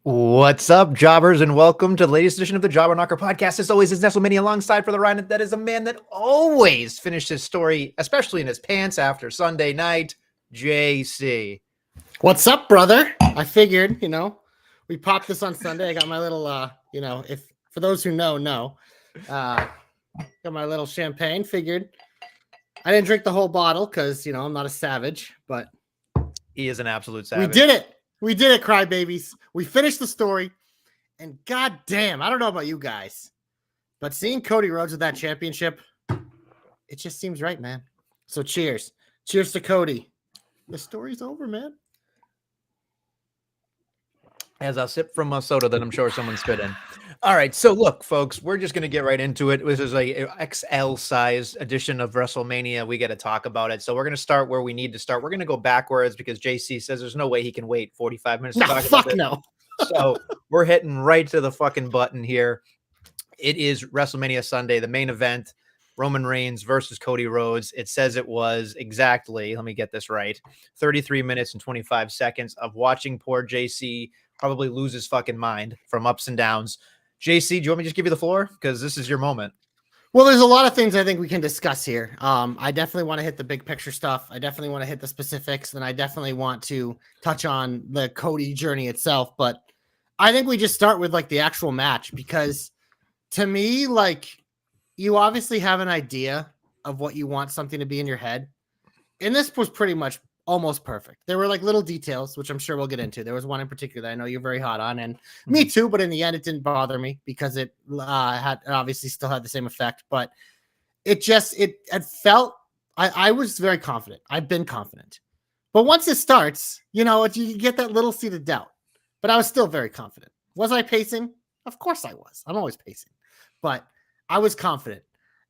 What's up, jobbers, and welcome to the latest edition of the Jobber Knocker podcast. As always, it's Nestlemania alongside for the ride. That is a man that always finished his story, especially in his pants after Sunday night, JC. What's up, brother? I figured, we popped this on Sunday. I got my little, if for those who know, got my little champagne. Figured I didn't drink the whole bottle because, I'm not a savage, but he is an absolute savage. We did it. We did it, crybabies. We finished the story, and goddamn, I don't know about you guys, but seeing Cody Rhodes with that championship, it just seems right, man. So cheers. Cheers to Cody. The story's over, man. As I sip from a soda that I'm sure someone spit in. All right, so look, folks, we're just going to get right into it. This is a XL size edition of WrestleMania. We got to talk about it. So we're going to start where we need to start. We're going to go backwards because JC says there's no way he can wait 45 minutes to talk about it. No. So we're hitting right to the fucking button here. It is WrestleMania Sunday, the main event, Roman Reigns versus Cody Rhodes. It says it was exactly, let me get this right, 33 minutes and 25 seconds of watching poor JC probably lose his fucking mind from ups and downs. JC, do you want me to just give you the floor? Because this is your moment. Well, there's a lot of things I think we can discuss here. I definitely want to hit the big picture stuff. I definitely want to hit the specifics. And I definitely want to touch on the Cody journey itself. But I think we just start with like the actual match, because to me, like, you obviously have an idea of what you want something to be in your head. And this was pretty much almost perfect. There were like little details, which I'm sure we'll get into. There was one in particular that I know you're very hot on, and me too, but in the end, it didn't bother me because it had obviously still had the same effect, but it felt, I was very confident. I've been confident, but once it starts, you get that little seed of doubt, but I was still very confident. Was I pacing? Of course I was. I'm always pacing, but I was confident.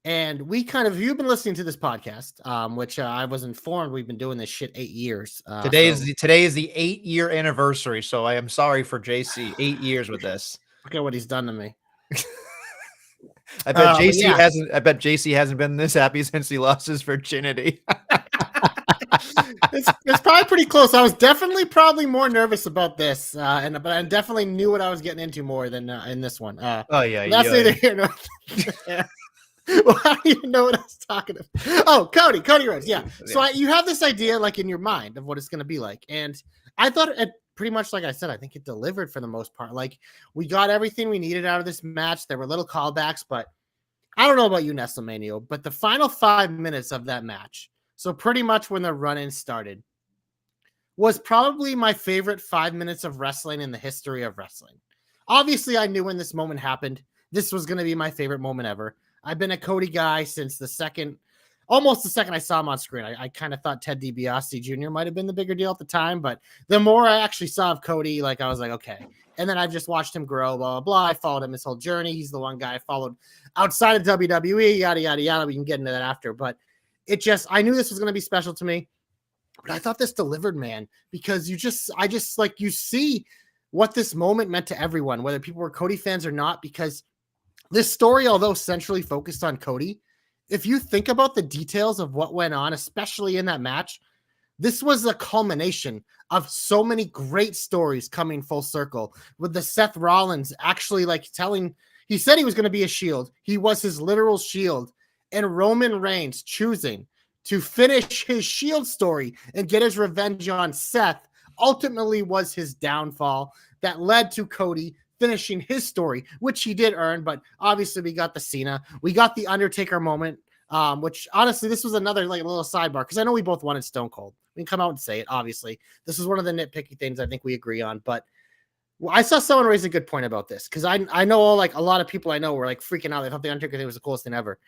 And you've been listening to this podcast, which I was informed we've been doing this shit 8 years. Today is the 8-year anniversary. So I am sorry for JC. 8 years with this. Look at what he's done to me. I bet JC hasn't been this happy since he lost his virginity. It's probably pretty close. I was probably more nervous about this, but I definitely knew what I was getting into more than in this one. That's neither here nor there. Well, I don't even know what I was talking about. Oh, Cody Rhodes. Yeah. So you have this idea like in your mind of what it's going to be like. And I thought it pretty much, like I said, I think it delivered for the most part. Like, we got everything we needed out of this match. There were little callbacks, but I don't know about you, Nestlemania, but the final 5 minutes of that match, so pretty much when the run-in started, was probably my favorite 5 minutes of wrestling in the history of wrestling. Obviously, I knew when this moment happened, this was going to be my favorite moment ever. I've been a Cody guy since almost the second I saw him on screen. I kind of thought Ted DiBiase Jr. might have been the bigger deal at the time, but the more I actually saw of Cody, like, I was like, okay. And then I've just watched him grow, blah, blah, blah. I followed him his whole journey. He's the one guy I followed outside of WWE, yada, yada, yada. We can get into that after, but I knew this was going to be special to me, but I thought this delivered, man, because you see what this moment meant to everyone, whether people were Cody fans or not, because this story, although centrally focused on Cody, if you think about the details of what went on, especially in that match, this was a culmination of so many great stories coming full circle, with the Seth Rollins actually he said he was going to be a shield. He was his literal shield, and Roman Reigns choosing to finish his Shield story and get his revenge on Seth ultimately was his downfall that led to Cody finishing his story, which he did earn. But obviously we got the Cena, we got the Undertaker moment, which honestly, this was another like little sidebar because I know we both wanted Stone Cold. We can come out and say it. Obviously, this is one of the nitpicky things I think we agree on. But I saw someone raise a good point about this because I know like a lot of people I know were like freaking out. They thought the Undertaker thing was the coolest thing ever.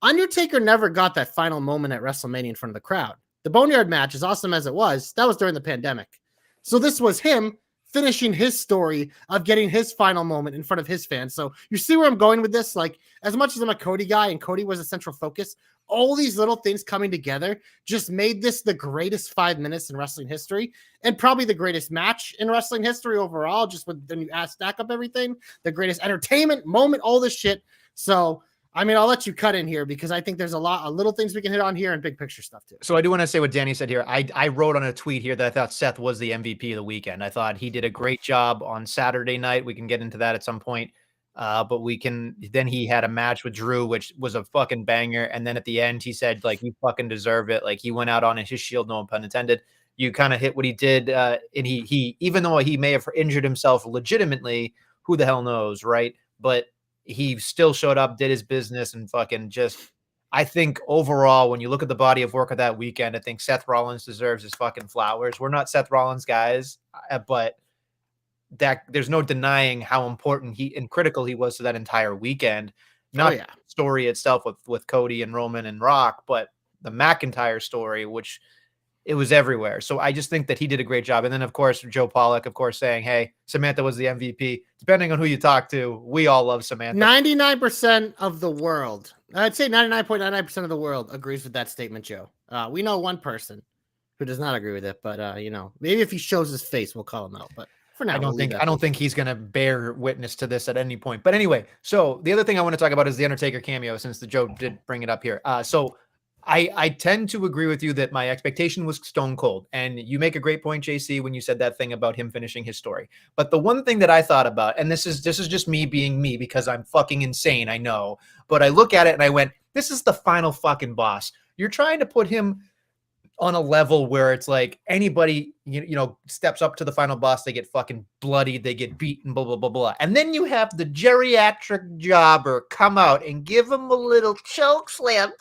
Undertaker never got that final moment at WrestleMania in front of the crowd. The Boneyard match, as awesome as it was, that was during the pandemic. So this was him finishing his story of getting his final moment in front of his fans. So you see where I'm going with this? Like, as much as I'm a Cody guy and Cody was a central focus, all these little things coming together just made this the greatest 5 minutes in wrestling history and probably the greatest match in wrestling history overall, just with the new stack up everything, the greatest entertainment moment, all this shit. So I mean, I'll let you cut in here because I think there's a lot of little things we can hit on here and big picture stuff too. So I do want to say what Danny said here. I wrote on a tweet here that I thought Seth was the MVP of the weekend. I thought he did a great job on Saturday night. We can get into that at some point. But then he had a match with Drew, which was a fucking banger. And then at the end, he said, like, you fucking deserve it. Like, he went out on his Shield, no pun intended. You kind of hit what he did. And he, even though he may have injured himself legitimately, who the hell knows, right? But he still showed up, did his business, and fucking just, I think overall, when you look at the body of work of that weekend, I think Seth Rollins deserves his fucking flowers. We're not Seth Rollins guys, but that there's no denying how important and critical he was to that entire weekend. Not the story itself with Cody and Roman and Rock, but the McIntyre story, which it was everywhere. So I just think that he did a great job. And then, of course, Joe Pollock, of course, saying, hey, Samantha was the MVP. Depending on who you talk to, we all love Samantha. 99% of the world, I'd say 99.99% of the world agrees with that statement, Joe. We know one person who does not agree with it, but, you know, maybe if he shows his face, we'll call him out. But for now, I don't think he's going to bear witness to this at any point. But anyway, so the other thing I want to talk about is the Undertaker cameo, since the Joe did bring it up here. So I tend to agree with you that my expectation was Stone Cold. And you make a great point, JC, when you said that thing about him finishing his story. But the one thing that I thought about, and this is just me being me because I'm fucking insane, I know. But I look at it and I went, this is the final fucking boss. You're trying to put him on a level where it's like anybody, you know, steps up to the final boss, they get fucking bloodied, they get beaten, blah, blah, blah, blah. And then you have the geriatric jobber come out and give him a little choke slam.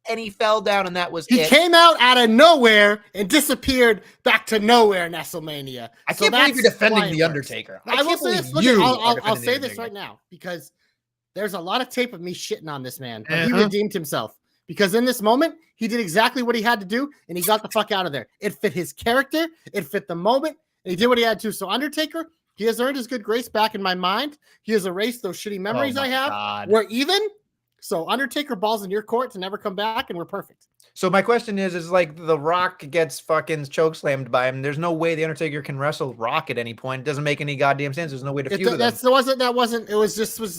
And he fell down, and that was it. He came out of nowhere and disappeared back to nowhere in Nestlemania. I can't believe you're defending The Undertaker. I will say this. I'll say this right now because there's a lot of tape of me shitting on this man. But he redeemed himself because in this moment, he did exactly what he had to do, and he got the fuck out of there. It fit his character. It fit the moment, and he did what he had to. So Undertaker, he has earned his good grace back in my mind. He has erased those shitty memories I have. God. We're even. So Undertaker balls in your court to never come back, and we're perfect. So my question is like The Rock gets fucking chokeslammed by him. There's no way the Undertaker can wrestle Rock at any point. It doesn't make any goddamn sense. There's no way to feud them.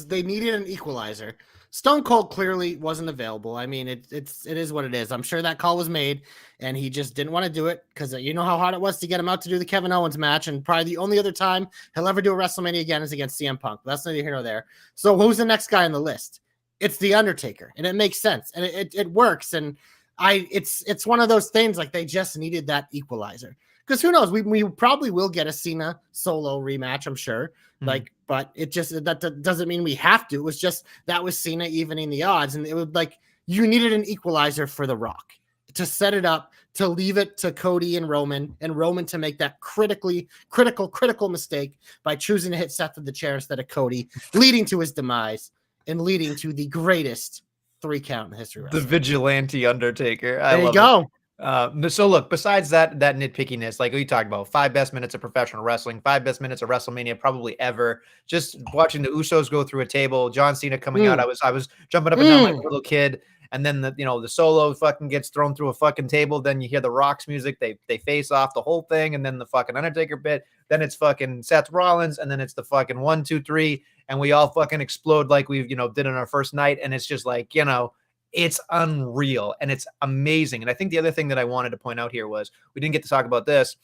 They needed an equalizer. Stone Cold clearly wasn't available. I mean, it is what it is. I'm sure that call was made, and he just didn't want to do it because you know how hard it was to get him out to do the Kevin Owens match, and probably the only other time he'll ever do a WrestleMania again is against CM Punk. That's neither here nor there. So who's the next guy on the list? It's The Undertaker, and it makes sense, and it works. And it's one of those things like they just needed that equalizer because who knows? We probably will get a Cena solo rematch, I'm sure. But it just that doesn't mean we have to. It was just that was Cena evening the odds, and it would like you needed an equalizer for The Rock to set it up, to leave it to Cody and Roman to make that critical mistake by choosing to hit Seth with the chair instead of Cody, leading to his demise. And leading to the greatest 3 count in history. The vigilante Undertaker. There you go. So look, besides that nitpickiness, like we talked about, 5 best minutes of professional wrestling, 5 best minutes of WrestleMania probably ever. Just watching the Usos go through a table, John Cena coming out, I was jumping up and down like a little kid. And then the solo fucking gets thrown through a fucking table. Then you hear the Rock's music. They face off the whole thing, and then the fucking Undertaker bit. Then it's fucking Seth Rollins, and then it's the fucking 1, 2, 3, and we all fucking explode like we did on our first night. And it's just like it's unreal and it's amazing. And I think the other thing that I wanted to point out here was we didn't get to talk about this.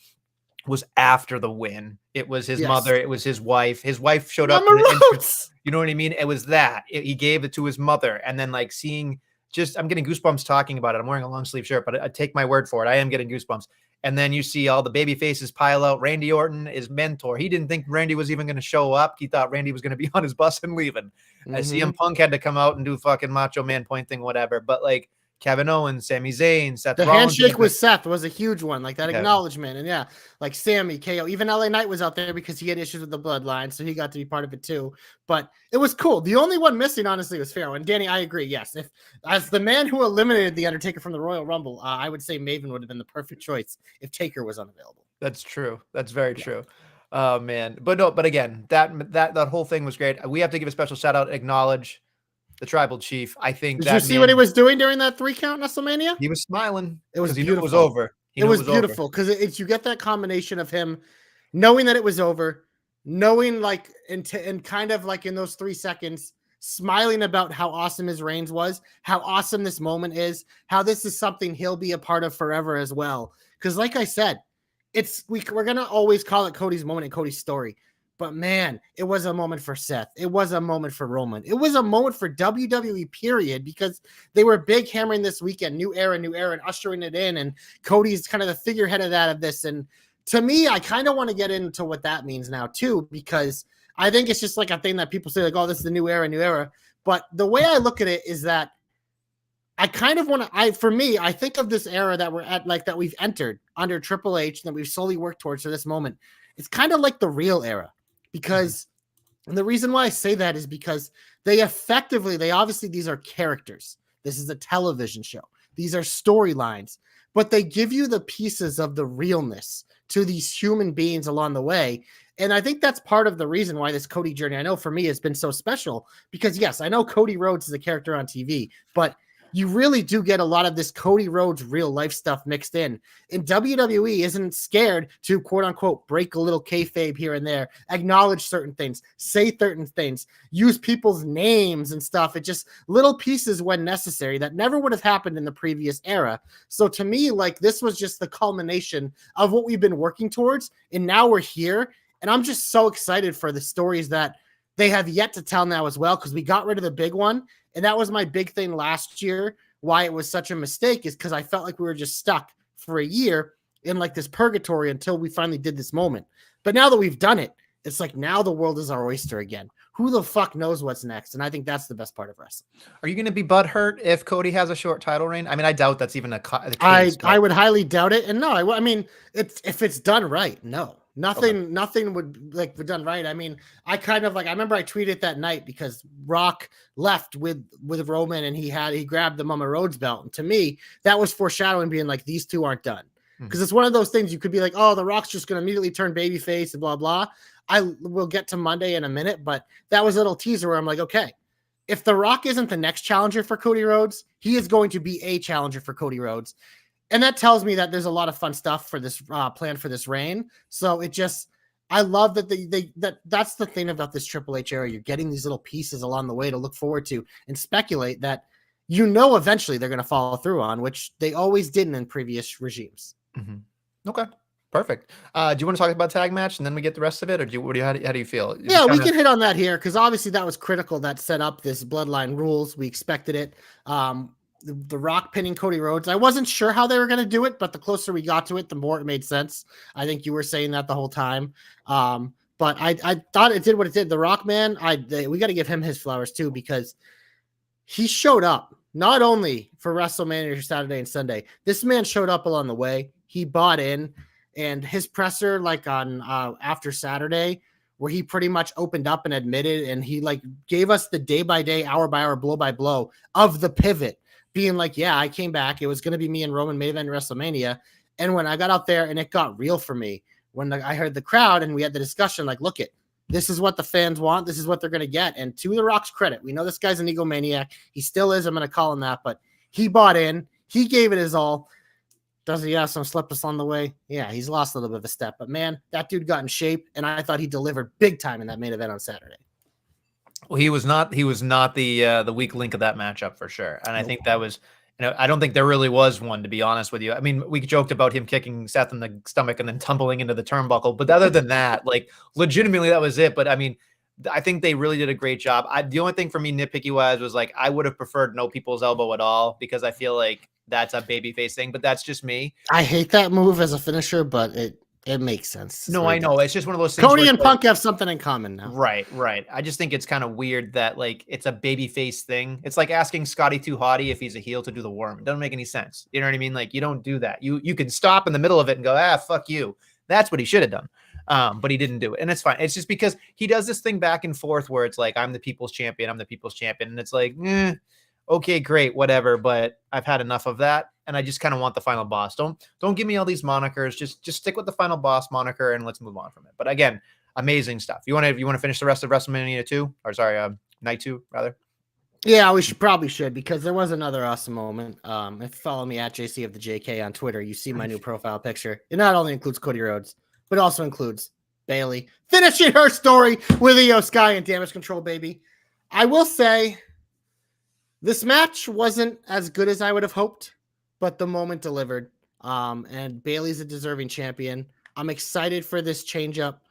Was after the win. It was his mother. It was his wife. His wife showed up in the entrance. You know what I mean? It was that. He gave it to his mother, and then like seeing I'm getting goosebumps talking about it. I'm wearing a long sleeve shirt, but I take my word for it. I am getting goosebumps. And then you see all the baby faces pile out. Randy Orton, his mentor. He didn't think Randy was even going to show up. He thought Randy was going to be on his bus and leaving. CM Punk had to come out and do fucking Macho Man point thing, whatever. But like Kevin Owens, Sami Zayn, Seth the Rollins. handshake with Seth was a huge one, like that acknowledgement. And yeah, like Sammy, KO, even LA Knight was out there because he had issues with the bloodline, so he got to be part of it too. But it was cool. The only one missing, honestly, was Pharaoh. And Danny, I agree. Yes, if as the man who eliminated the Undertaker from the Royal Rumble, I would say Maven would have been the perfect choice if Taker was unavailable. That's true. That's very true. Oh man, but no, but again, that whole thing was great. We have to give a special shout out, acknowledge the tribal chief. I think. Did you see what he was doing during that 3 count Nestlemania? He was smiling. It was beautiful. It was over. It was beautiful because you get that combination of him knowing that it was over, knowing like and kind of like in those 3 seconds, smiling about how awesome his reigns was, how awesome this moment is, how this is something he'll be a part of forever as well. Because like I said, we're gonna always call it Cody's moment and Cody's story. But man, it was a moment for Seth. It was a moment for Roman. It was a moment for WWE, period, because they were big hammering this weekend, new era, and ushering it in. And Cody's kind of the figurehead of this. And to me, I kind of want to get into what that means now, too, because I think it's just like a thing that people say, like, oh, this is the new era. But the way I look at it is that I kind of want to, for me, I think of this era that we're at, like that we've entered under Triple H, that we've slowly worked towards to this moment. It's kind of like the real era. Because and the reason why I say that is because they obviously, these are characters. This is a television show. These are storylines, but they give you the pieces of the realness to these human beings along the way. And I think that's part of the reason why this Cody journey, I know for me, has been so special because yes, I know Cody Rhodes is a character on TV, but you really do get a lot of this Cody Rhodes real life stuff mixed in. And WWE isn't scared to quote unquote break a little kayfabe here and there, acknowledge certain things, say certain things, use people's names and stuff. It just little pieces when necessary that never would have happened in the previous era. So to me, like this was just the culmination of what we've been working towards. And now we're here. And I'm just so excited for the stories that they have yet to tell now as well, because we got rid of the big one. And that was my big thing last year. Why it was such a mistake is because I felt like we were just stuck for a year in like this purgatory until we finally did this moment. But now that we've done it, it's like now the world is our oyster again. Who the fuck knows what's next? And I think that's the best part of wrestling. Are you going to be butthurt if Cody has a short title reign? I mean, I doubt that's even the case. I would highly doubt it. And no, I mean, if it's done right, no. Nothing would like be done right. I mean, I remember I tweeted that night because Rock left with Roman and he grabbed the Mama Rhodes belt. And to me, that was foreshadowing being like, these two aren't done. Because it's one of those things you could be like, oh, the Rock's just going to immediately turn babyface and blah, blah. I will get to Monday in a minute, but that was a little teaser where I'm like, okay, if the Rock isn't the next challenger for Cody Rhodes, he is going to be a challenger for Cody Rhodes. And that tells me that there's a lot of fun stuff for this plan for this reign. So I love that that's the thing about this Triple H era. You're getting these little pieces along the way to look forward to and speculate that, eventually they're going to follow through on, which they always didn't in previous regimes. Okay. Perfect. Do you want to talk about tag match and then we get the rest of it, or how do you feel? Yeah, we can hit on that here because obviously that was critical. That set up this bloodline rules. We expected it. The Rock pinning Cody Rhodes. I wasn't sure how they were going to do it, but the closer we got to it, the more it made sense. I think you were saying that the whole time. But I thought it did what it did. The Rock, man, we got to give him his flowers too, because he showed up not only for WrestleMania Saturday and Sunday. This man showed up along the way. He bought in, and his presser, like on after Saturday, where he pretty much opened up and admitted, and he like gave us the day by day, hour by hour, blow by blow of the pivot. Being like, yeah, I came back. It was going to be me and Roman main event WrestleMania. And when I got out there and it got real for me, when I heard the crowd and we had the discussion, like, look this is what the fans want. This is what they're going to get. And to The Rock's credit, we know this guy's an egomaniac. He still is. I'm going to call him that, but he bought in. He gave it his all. Does he have some slippers on the way? Yeah, he's lost a little bit of a step, but man, that dude got in shape. And I thought he delivered big time in that main event on Saturday. Well, he was not the weak link of that matchup for sure. And I think that was, I don't think there really was one, to be honest with you. I mean, we joked about him kicking Seth in the stomach and then tumbling into the turnbuckle, but other than that, like legitimately that was it. But I mean, I think they really did a great job. The only thing for me nitpicky wise was like, I would have preferred no people's elbow at all, because I feel like that's a babyface thing, but that's just me. I hate that move as a finisher, but it makes sense. No, I know. It's just one of those things. Cody and Punk have something in common now. Right. I just think it's kind of weird that like it's a babyface thing. It's like asking Scotty 2 Hotty if he's a heel to do the worm. It doesn't make any sense. You know what I mean? Like, you don't do that. You can stop in the middle of it and go, fuck you. That's what he should have done. But he didn't do it. And it's fine. It's just because he does this thing back and forth where it's like, I'm the people's champion. And it's like, okay, great, whatever. But I've had enough of that. And I just kind of want the final boss. Don't give me all these monikers. Just stick with the final boss moniker and let's move on from it. But again, amazing stuff. You want to finish the rest of WrestleMania 2? Or sorry, night 2 rather? Yeah, we probably should, because there was another awesome moment. If you follow me at JC of the JK on Twitter, you see my new profile picture. It not only includes Cody Rhodes, but also includes Bayley finishing her story with Io Sky and Damage Control, baby. I will say this match wasn't as good as I would have hoped, but the moment delivered. And Bayley's a deserving champion. I'm excited for this change up.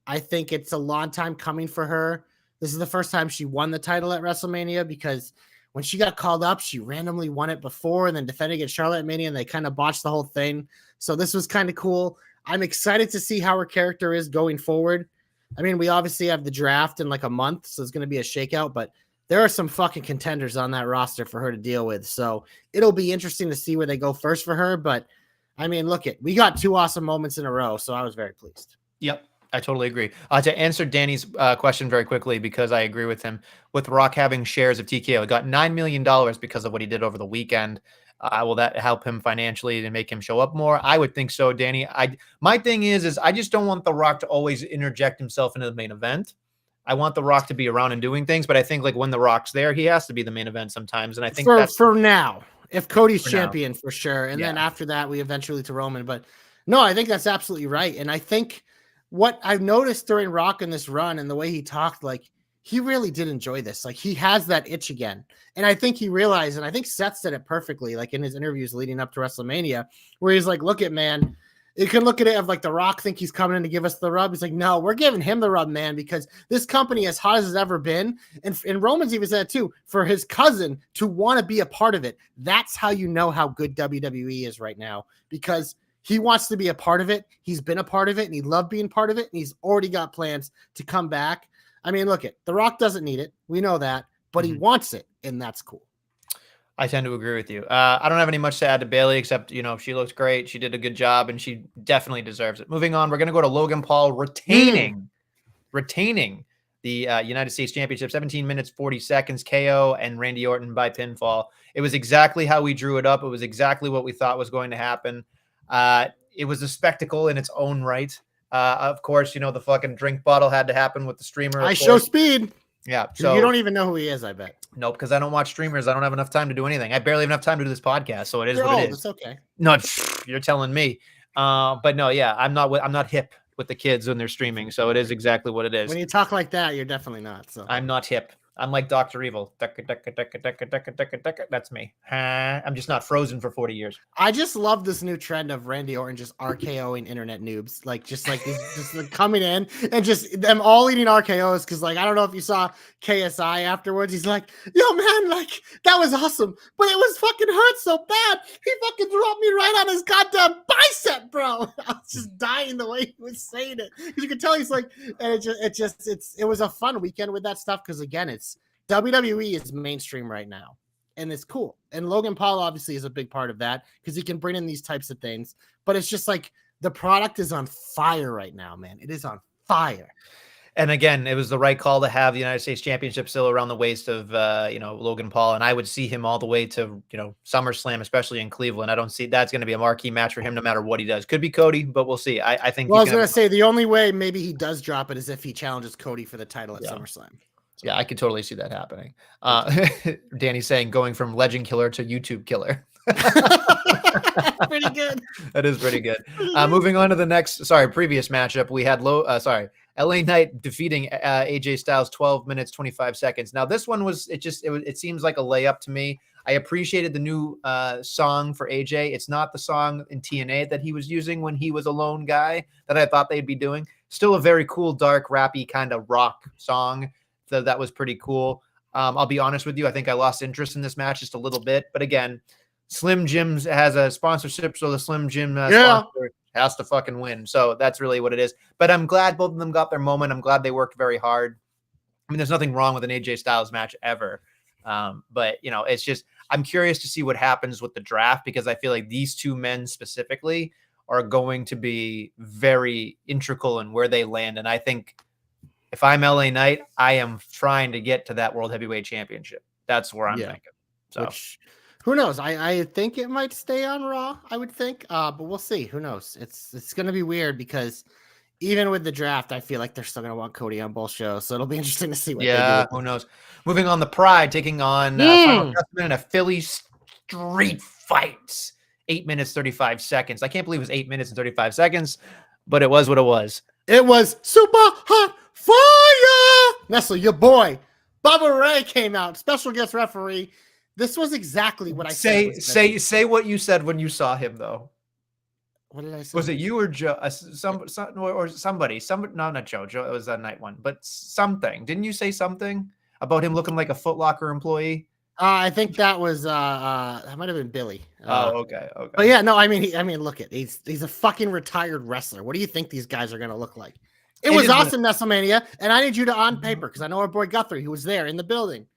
I think it's a long time coming for her. This is the first time she won the title at WrestleMania, because when she got called up, she randomly won it before and then defended against Charlotte at Mania, and they kind of botched the whole thing. So this was kind of cool. I'm excited to see how her character is going forward. I mean, we obviously have the draft in like a month, so it's going to be a shakeout, but there are some fucking contenders on that roster for her to deal with. So it'll be interesting to see where they go first for her. But I mean, we got 2 awesome moments in a row, so I was very pleased. Yep. I totally agree. To answer Danny's question very quickly, because I agree with him, with Rock having shares of TKO, it got $9 million because of what he did over the weekend. Will that help him financially and make him show up more? I would think so, Danny. My thing is I just don't want The Rock to always interject himself into the main event. I want The Rock to be around and doing things, but I think like when The Rock's there, he has to be the main event sometimes. And I think for now, if Cody's champion, for sure. And then after that, we eventually to Roman. But no, I think that's absolutely right. And I think what I've noticed during Rock in this run and the way he talked, like, he really did enjoy this. Like, he has that itch again. And I think he realized, and I think Seth said it perfectly, like in his interviews leading up to WrestleMania, where he's like, look at, man, you can look at it of like The Rock think he's coming in to give us the rub. He's like, no, we're giving him the rub, man, because this company, as hot as it's ever been, and Roman's even said it too, for his cousin to want to be a part of it, that's how you know how good WWE is right now, because he wants to be a part of it. He's been a part of it, and he loved being part of it, and he's already got plans to come back. I mean, look, The Rock doesn't need it. We know that, but he wants it, and that's cool. I tend to agree with you. I don't have any much to add to Bayley, except, she looks great. She did a good job, and she definitely deserves it. Moving on, we're going to go to Logan Paul retaining the United States Championship, 17 minutes, 40 seconds, KO, and Randy Orton by pinfall. It was exactly how we drew it up. It was exactly what we thought was going to happen. It was a spectacle in its own right. Of course, the fucking drink bottle had to happen with the streamer. Show speed. Yeah. So you don't even know who he is, I bet. Nope, because I don't watch streamers. I don't have enough time to do anything. I barely have enough time to do this podcast, so it is what it is. It's okay. No, you're telling me. But no, yeah, I'm not hip with the kids when they're streaming, so it is exactly what it is. When you talk like that, you're definitely not. So I'm not hip. I'm like Dr. Evil. That's me. I'm just not frozen for 40 years. I just love this new trend of Randy Orton just RKOing internet noobs. Just coming in and just them all eating RKOs. Cause I don't know if you saw KSI afterwards. He's like, yo man, that was awesome, but it was fucking hurt so bad. He fucking dropped me right on his goddamn bicep, bro. I was just dying the way he was saying it. Cause you could tell he's like, and it was a fun weekend with that stuff. Cause again, WWE is mainstream right now, and it's cool. And Logan Paul obviously is a big part of that because he can bring in these types of things. But it's just like the product is on fire right now, man. It is on fire. And again, it was the right call to have the United States Championship still around the waist of Logan Paul, and I would see him all the way to SummerSlam, especially in Cleveland. I don't see that's going to be a marquee match for him no matter what he does. Could be Cody, but we'll see. I think. Well, I was going to say the only way maybe he does drop it is if he challenges Cody for the title at SummerSlam. So. Yeah, I could totally see that happening. Danny's saying going from legend killer to YouTube killer. Pretty good. That is pretty good. Moving on to the previous matchup, we had LA Knight defeating AJ Styles 12 minutes, 25 seconds. Now this one it seems like a layup to me. I appreciated the new song for AJ. It's not the song in TNA that he was using when he was a lone guy that I thought they'd be doing. Still a very cool, dark, rappy kind of rock song. So that was pretty cool. I'll be honest with you. I think I lost interest in this match just a little bit. But again, Slim Jim's has a sponsorship, so the Slim Jim sponsor has to fucking win. So that's really what it is. But I'm glad both of them got their moment. I'm glad they worked very hard. I mean, there's nothing wrong with an AJ Styles match ever. But, you know, it's just I'm curious to see what happens with the draft because I feel like these two men specifically are going to be very integral in where they land. And I think if I'm LA Knight, I am trying to get to that World Heavyweight Championship. That's where I'm thinking. So. Who knows? I think it might stay on Raw, I would think. But we'll see. Who knows? It's going to be weird because even with the draft, I feel like they're still going to want Cody on both shows. So it'll be interesting to see what they do. Who knows? Moving on, the Pride taking on Final Testament in a Philly street fight. 8 minutes, 35 seconds. I can't believe it was 8 minutes and 35 seconds, but it was what it was. It was super hot fire. Nestle, your boy. Bubba Ray came out, special guest referee. This was exactly what I said. Say what you said when you saw him, though. What did I say? Was it you or Joe? Or somebody? No, not Joe. Joe, it was that night one. But something. Didn't you say something about him looking like a Foot Locker employee? I think that was that might have been Billy. Okay. But yeah, no, I mean, look at he's a fucking retired wrestler. What do you think these guys are gonna look like? It was awesome, Nestlemania, and I need you to on paper because I know our boy Guthrie, who was there in the building,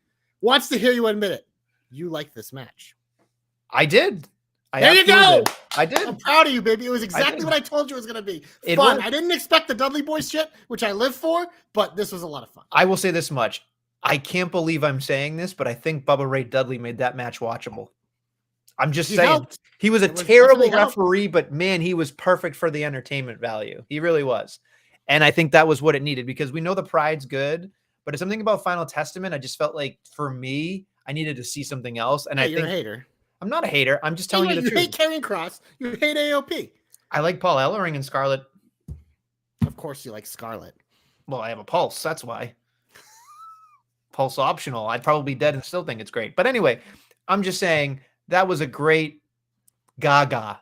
wants to hear you admit it. You liked this match. I did. There you go. I did. I'm proud of you, baby. It was exactly what I told you it was going to be. Fun. I didn't expect the Dudley Boys shit, which I live for, but this was a lot of fun. I will say this much. I can't believe I'm saying this, but I think Bubba Ray Dudley made that match watchable. I'm just saying. Helped. He was a terrible referee, but man, he was perfect for the entertainment value. He really was. And I think that was what it needed because we know the Pride's good, but it's something about Final Testament. I just felt like for me, I needed to see something else. And you're a hater. I'm not a hater. I'm just telling you the truth. You hate Karrion Kross. You hate AOP. I like Paul Ellering and Scarlett. Of course you like Scarlett. Well, I have a pulse. That's why. Pulse optional. I'd probably be dead and still think it's great. But anyway, I'm just saying that was a great gaga.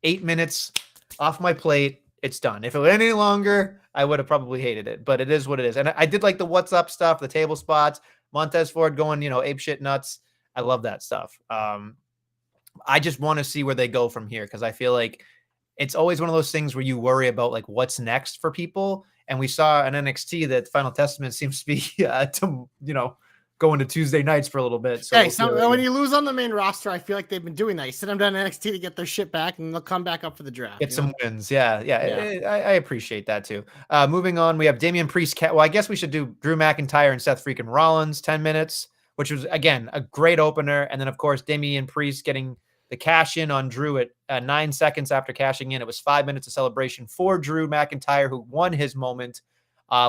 8 minutes off my plate. It's done. If it went any longer, I would have probably hated it. But it is what it is. And I did like the what's up stuff, the table spots, Montez Ford going, ape shit nuts. I love that stuff. I just want to see where they go from here because I feel like it's always one of those things where you worry about like what's next for people. And we saw an NXT that Final Testament seems to be going to Tuesday nights for a little bit. So when you lose on the main roster, I feel like they've been doing that. You send them down to NXT to get their shit back, and they'll come back up for the draft. Get some wins. Yeah. I appreciate that too. Moving on, we have Damian Priest. Well, I guess we should do Drew McIntyre and Seth freaking Rollins, 10 minutes, which was, again, a great opener. And then, of course, Damian Priest getting the cash in on Drew at 9 seconds after cashing in. It was 5 minutes of celebration for Drew McIntyre, who won his moment,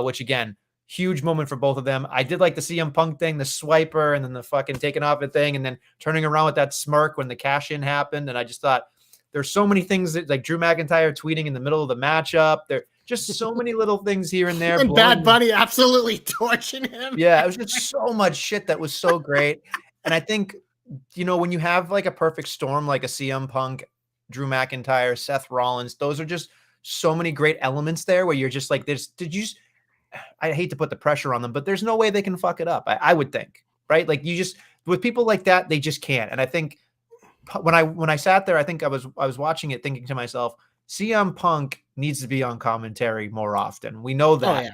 which, again, huge moment for both of them. I did like the CM Punk thing, the swiper, and then the fucking taking off the thing, and then turning around with that smirk when the cash in happened. And I just thought there's so many things that, like Drew McIntyre tweeting in the middle of the matchup. There just so many little things here and there. And Bad Bunny absolutely torching him. Yeah, it was just so much shit that was so great. And I think, when you have like a perfect storm, like a CM Punk, Drew McIntyre, Seth Rollins, those are just so many great elements there where you're just like, I hate to put the pressure on them, but there's no way they can fuck it up. I would think, right? Like with people like that, they just can't. And I think when I sat there, I think I was watching it thinking to myself, CM Punk needs to be on commentary more often. We know that,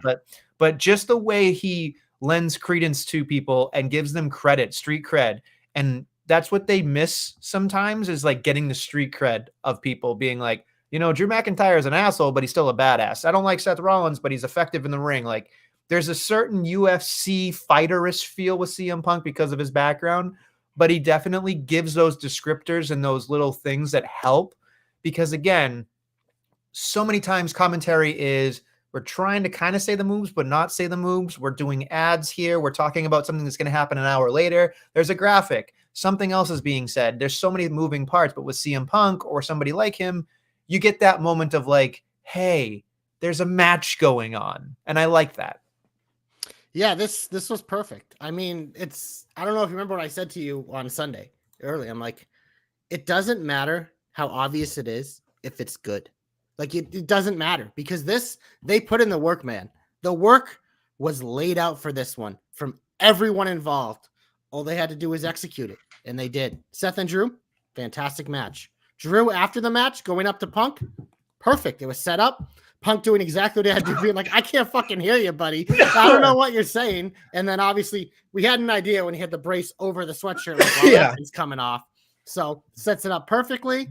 but just the way he lends credence to people and gives them credit, street cred. And that's what they miss sometimes is like getting the street cred of people being like, Drew McIntyre is an asshole, but he's still a badass. I don't like Seth Rollins, but he's effective in the ring. Like there's a certain UFC fighterish feel with CM Punk because of his background, but he definitely gives those descriptors and those little things that help because again, so many times commentary is we're trying to kind of say the moves, but not say the moves. We're doing ads here. We're talking about something that's going to happen an hour later. There's a graphic. Something else is being said. There's so many moving parts, but with CM Punk or somebody like him, you get that moment of like, hey, there's a match going on. And I like that. Yeah, this was perfect. I mean, I don't know if you remember what I said to you on Sunday. early. I'm like, it doesn't matter how obvious it is if it's good. Like it doesn't matter because they put in the work, man. The work was laid out for this one from everyone involved. All they had to do was execute it, and they did. Seth and Drew, fantastic match. Drew, after the match, going up to Punk, perfect. It was set up. Punk doing exactly what they had to do, being like, I can't fucking hear you, buddy. I don't know what you're saying. And then obviously we had an idea when he had the brace over the sweatshirt, like, well, that's coming off. So sets it up perfectly.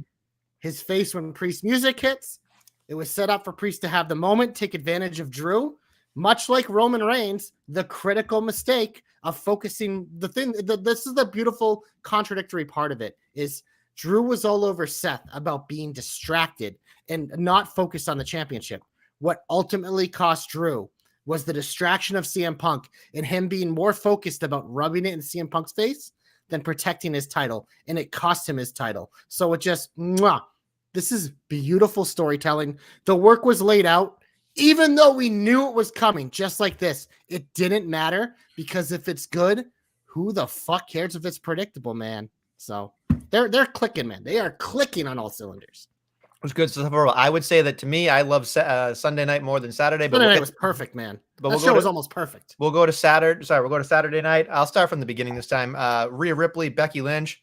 His face when Priest music hits. It was set up for Priest to have the moment, take advantage of Drew. Much like Roman Reigns, the critical mistake of focusing the thing. This is the beautiful contradictory part of it is Drew was all over Seth about being distracted and not focused on the championship. What ultimately cost Drew was the distraction of CM Punk and him being more focused about rubbing it in CM Punk's face than protecting his title. And it cost him his title. So it just, this is beautiful storytelling. The work was laid out. Even though we knew it was coming, just like this, it didn't matter because if it's good, who the fuck cares if it's predictable, man? So they're clicking, man. They are clicking on all cylinders. It was good stuff. I would say that to me, I love Sunday night more than Saturday. But Sunday night was perfect, man. But that show was almost perfect. We'll go to Saturday. Sorry, we'll go to Saturday night. I'll start from the beginning this time. Rhea Ripley, Becky Lynch,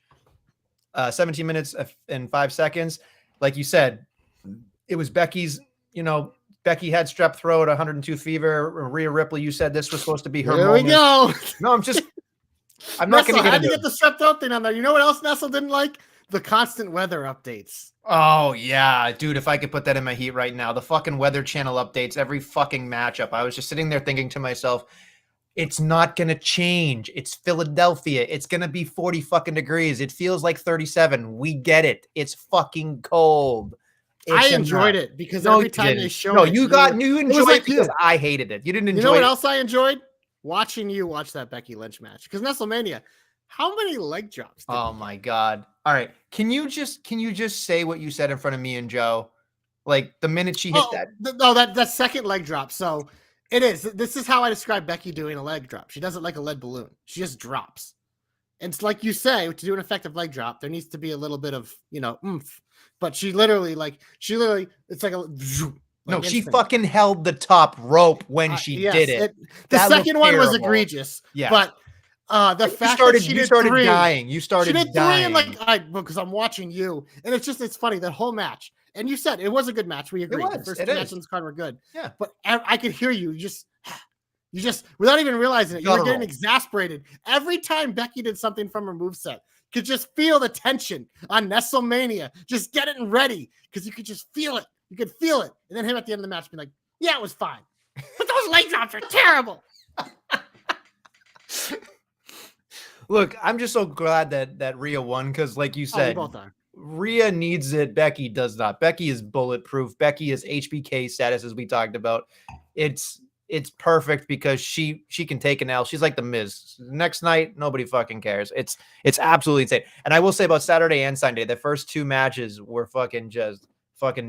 17 minutes and 5 seconds. Like you said, it was Becky's, Becky had strep throat, 102 fever. Rhea Ripley, you said this was supposed to be her moment. We go. No, I'm not going to get into the strep throat thing on there. You know what else Nestle didn't like? The constant weather updates. Oh, yeah. Dude, if I could put that in my heat right now. The fucking Weather Channel updates, every fucking matchup. I was just sitting there thinking to myself, it's not going to change. It's Philadelphia. It's going to be 40 fucking degrees. It feels like 37. We get it. It's fucking cold. I enjoyed it because every time they showed it. You enjoyed it because I hated it. You didn't enjoy it. You know what else I enjoyed? Watching you watch that Becky Lynch match. Because Nestlemania, how many leg drops? Oh my God. All right. Can you just say what you said in front of me and Joe? Like the minute she hit that. No, that second leg drop. So it is. This is how I describe Becky doing a leg drop. She does it like a lead balloon. She just drops. And it's like you say, to do an effective leg drop, there needs to be a little bit of, oomph. But she literally, it's like a. No, she fucking held the top rope when she did it. The second one was egregious. Yeah. But the fact that you started dying. You started dying. Because I'm watching you. And it's funny, that whole match. And you said it was a good match. We agreed. The first two matches on this card were good. Yeah. But I could hear you. You just, without even realizing it, you were getting exasperated. Every time Becky did something from her moveset, could just feel the tension on Nestlemania, just getting ready, because you could just feel it. You could feel it. And then him at the end of the match being like, yeah, it was fine. But those leg drops are terrible. Look, I'm just so glad that Rhea won, because like you said, Rhea needs it. Becky does not. Becky is bulletproof. Becky is HBK status, as we talked about. It's perfect because she can take an L. She's like the Miz. Next night, nobody fucking cares. It's absolutely insane. And I will say about Saturday and Sunday, the first two matches were fucking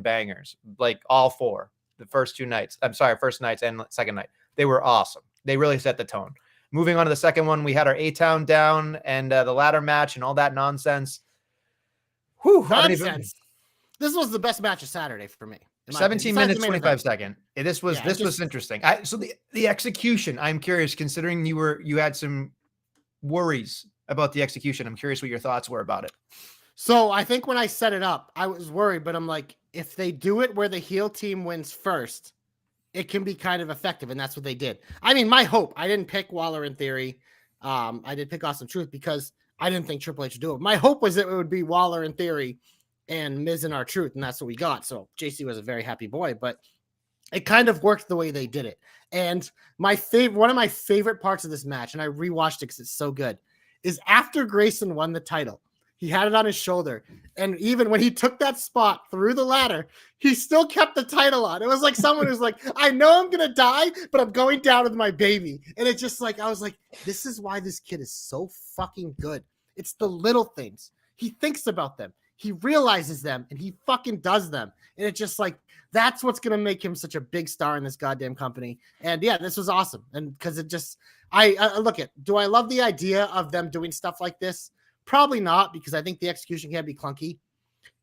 bangers. Like all four. The first nights and second night. They were awesome. They really set the tone. Moving on to the second one, we had our A-Town down and the ladder match and all that nonsense. Whew, nonsense. This was the best match of Saturday for me. 17 minutes, 25 seconds. This was interesting. So the execution, I'm curious, considering you had some worries about the execution. I'm curious what your thoughts were about it. So I think when I set it up, I was worried, but I'm like, if they do it where the heel team wins first, it can be kind of effective. And that's what they did. I mean, my hope, I didn't pick Waller in theory. I did pick Awesome Truth because I didn't think Triple H would do it. My hope was that it would be Waller in theory and Miz and R-Truth, and that's what we got. So JC was a very happy boy, but it kind of worked the way they did it. And one of my favorite parts of this match, and I rewatched it because it's so good, is after Grayson won the title, he had it on his shoulder, and even when he took that spot through the ladder, he still kept the title on. It was like someone who's like, I know I'm gonna die, but I'm going down with my baby. And it's just like, I was like, this is why this kid is so fucking good. It's the little things. He thinks about them. He realizes them and he fucking does them. And it's just like, that's what's going to make him such a big star in this goddamn company. And yeah, this was awesome. And because it just, I look at, do I love the idea of them doing stuff like this Probably not, because I think the execution can be clunky.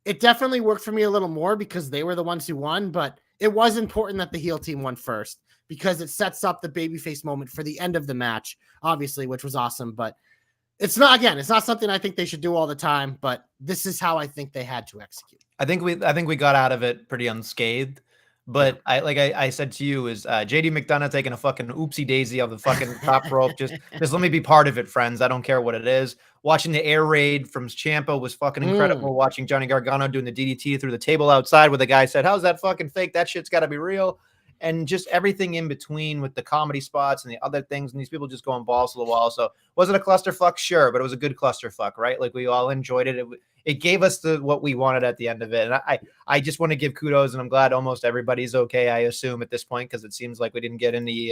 It definitely worked for me a little more because they were the ones who won, but it was important that the heel team won first because it sets up the babyface moment for the end of the match, obviously, which was awesome. But it's not something I think they should do all the time, but this is how I think they had to execute. I think we got out of it pretty unscathed. But yeah. I said to you, is JD McDonough taking a fucking oopsie daisy on the fucking top rope? Just let me be part of it, friends. I don't care what it is. Watching the air raid from Ciampa was fucking incredible. Watching Johnny Gargano doing the DDT through the table outside where the guy said, how's that fucking fake? That shit's got to be real. And just everything in between with the comedy spots and the other things. And these people just going balls to the wall. So was it a clusterfuck? Sure. But it was a good clusterfuck, right? Like we all enjoyed it. It gave us what we wanted at the end of it. And I just want to give kudos, and I'm glad almost everybody's okay, I assume, at this point, because it seems like we didn't get any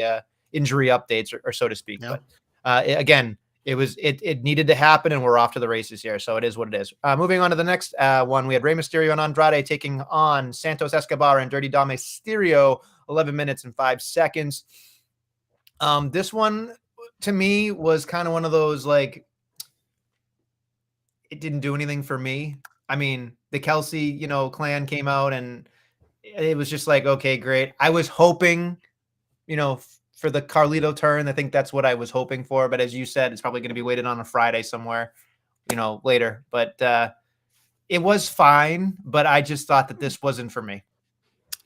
injury updates or so to speak. No. But again, it needed to happen, and we're off to the races here. So it is what it is. Moving on to the next one, we had Rey Mysterio and Andrade taking on Santos Escobar and Dirty Dom Mysterio, 11 minutes and 5 seconds. This one, to me, was kind of one of those, like, it didn't do anything for me. I mean, the Kelsey, clan came out, and it was just like, okay, great. I was hoping, for the Carlito turn. I think that's what I was hoping for. But as you said, it's probably going to be waited on a Friday somewhere, later. But it was fine. But I just thought that this wasn't for me.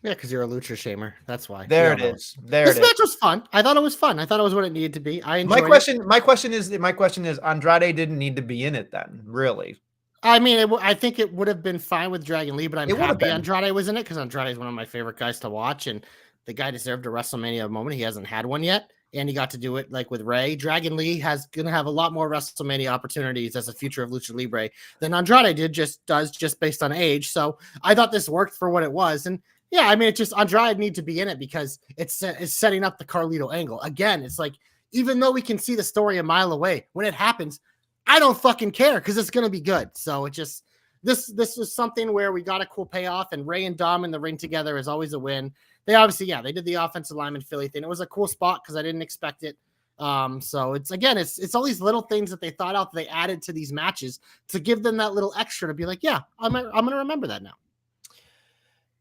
Yeah, because you're a lucha shamer. That's why. There it is. This match was fun. I thought it was fun. I thought it was what it needed to be. I enjoyed it. My question is Andrade didn't need to be in it then, really. I mean, I think it would have been fine with Dragon Lee, but I'm happy Andrade was in it because Andrade is one of my favorite guys to watch, and the guy deserved a WrestleMania moment. He hasn't had one yet, and he got to do it like with Ray. Dragon Lee going to have a lot more WrestleMania opportunities as a future of Lucha Libre than Andrade just based on age. So I thought this worked for what it was, and yeah, I mean, it's just Andrade need to be in it because it's setting up the Carlito angle. Again, it's like, even though we can see the story a mile away, when it happens, I don't fucking care because it's going to be good. So it just, this was something where we got a cool payoff, and Ray and Dom in the ring together is always a win. They obviously, they did the offensive lineman Philly thing. It was a cool spot because I didn't expect it. So it's all these little things that they thought out that they added to these matches to give them that little extra to be like, yeah, I'm going to remember that now.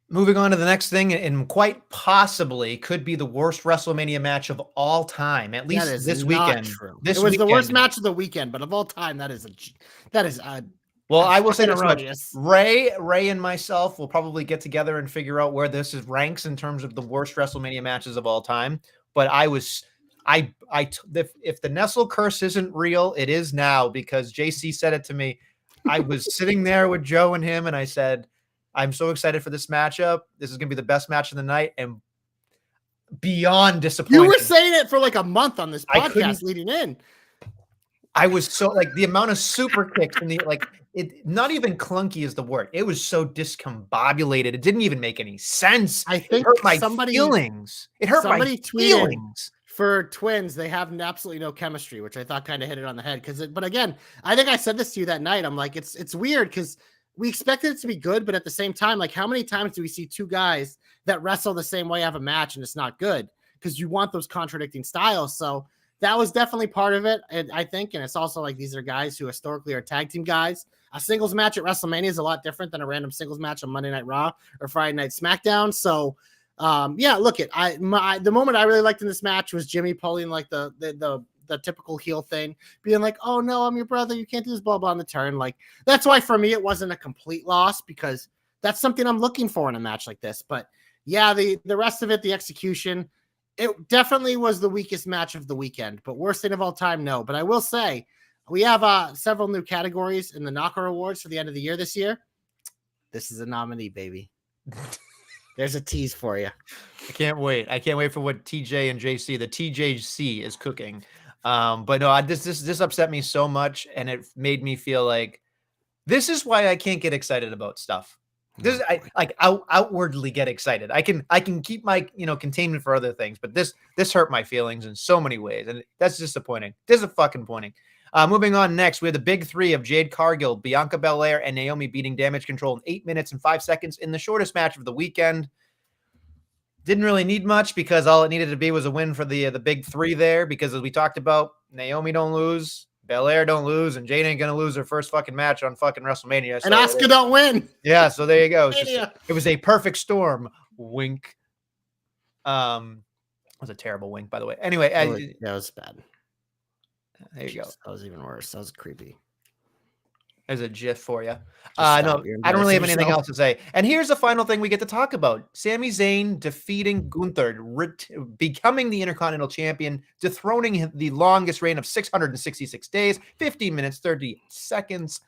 Moving on to the next thing, and quite possibly could be the worst WrestleMania match of all time, at least this weekend. It was the worst match of the weekend, but of all time, that is well, I will say this much. Ray and myself will probably get together and figure out where this ranks in terms of the worst WrestleMania matches of all time. But if the Nestle curse isn't real, it is now, because JC said it to me. I was sitting there with Joe and him, and I said, I'm so excited for this matchup. This is going to be the best match of the night, and beyond disappointing. You were saying it for like a month on this podcast leading in. I was so, like, the amount of super kicks and not even clunky is the word. It was so discombobulated. It didn't even make any sense. I think it hurt my feelings. It hurt my feelings. For twins, they have absolutely no chemistry, which I thought kind of hit it on the head. But again, I think I said this to you that night. I'm like, it's weird because we expected it to be good, but at the same time, like, how many times do we see two guys that wrestle the same way have a match and it's not good? Because you want those contradicting styles. So that was definitely part of it, I think. And it's also like, these are guys who historically are tag team guys. A singles match at WrestleMania is a lot different than a random singles match on Monday Night Raw or Friday Night SmackDown. So the moment I really liked in this match was Jimmy pulling like the typical heel thing, being like, oh no, I'm your brother, you can't do this, blah blah on the turn. Like, that's why for me it wasn't a complete loss, because that's something I'm looking for in a match like this. But yeah, the rest of it, the execution, it definitely was the weakest match of the weekend. But worst thing of all time, no. But I will say, we have several new categories in the Knocker Awards for the end of the year this year. This is a nominee, baby. There's a tease for you. I can't wait for what TJ and JC, the TJC, is cooking. But no, this upset me so much, and it made me feel like this is why I can't get excited about stuff. This is outwardly get excited. I can keep my containment for other things, but this hurt my feelings in so many ways, and that's disappointing. Disappointing. Moving on next, we have the big three of Jade Cargill, Bianca Belair, and Naomi beating Damage Control in 8 minutes and 5 seconds in the shortest match of the weekend. Didn't really need much, because all it needed to be was a win for the big three there, because as we talked about, Naomi don't lose, Belair don't lose, and Jade ain't gonna lose her first fucking match on fucking WrestleMania. So and Asuka don't win. Yeah, so there you go. It was a perfect storm. Wink. It was a terrible wink, by the way. Anyway, that was bad. There you go. That was even worse. That was creepy. There's a GIF for you. No, I don't really have anything else to say. And here's the final thing we get to talk about. Sami Zayn defeating Gunther, becoming the Intercontinental Champion, dethroning the longest reign of 666 days, 15 minutes, 30 seconds.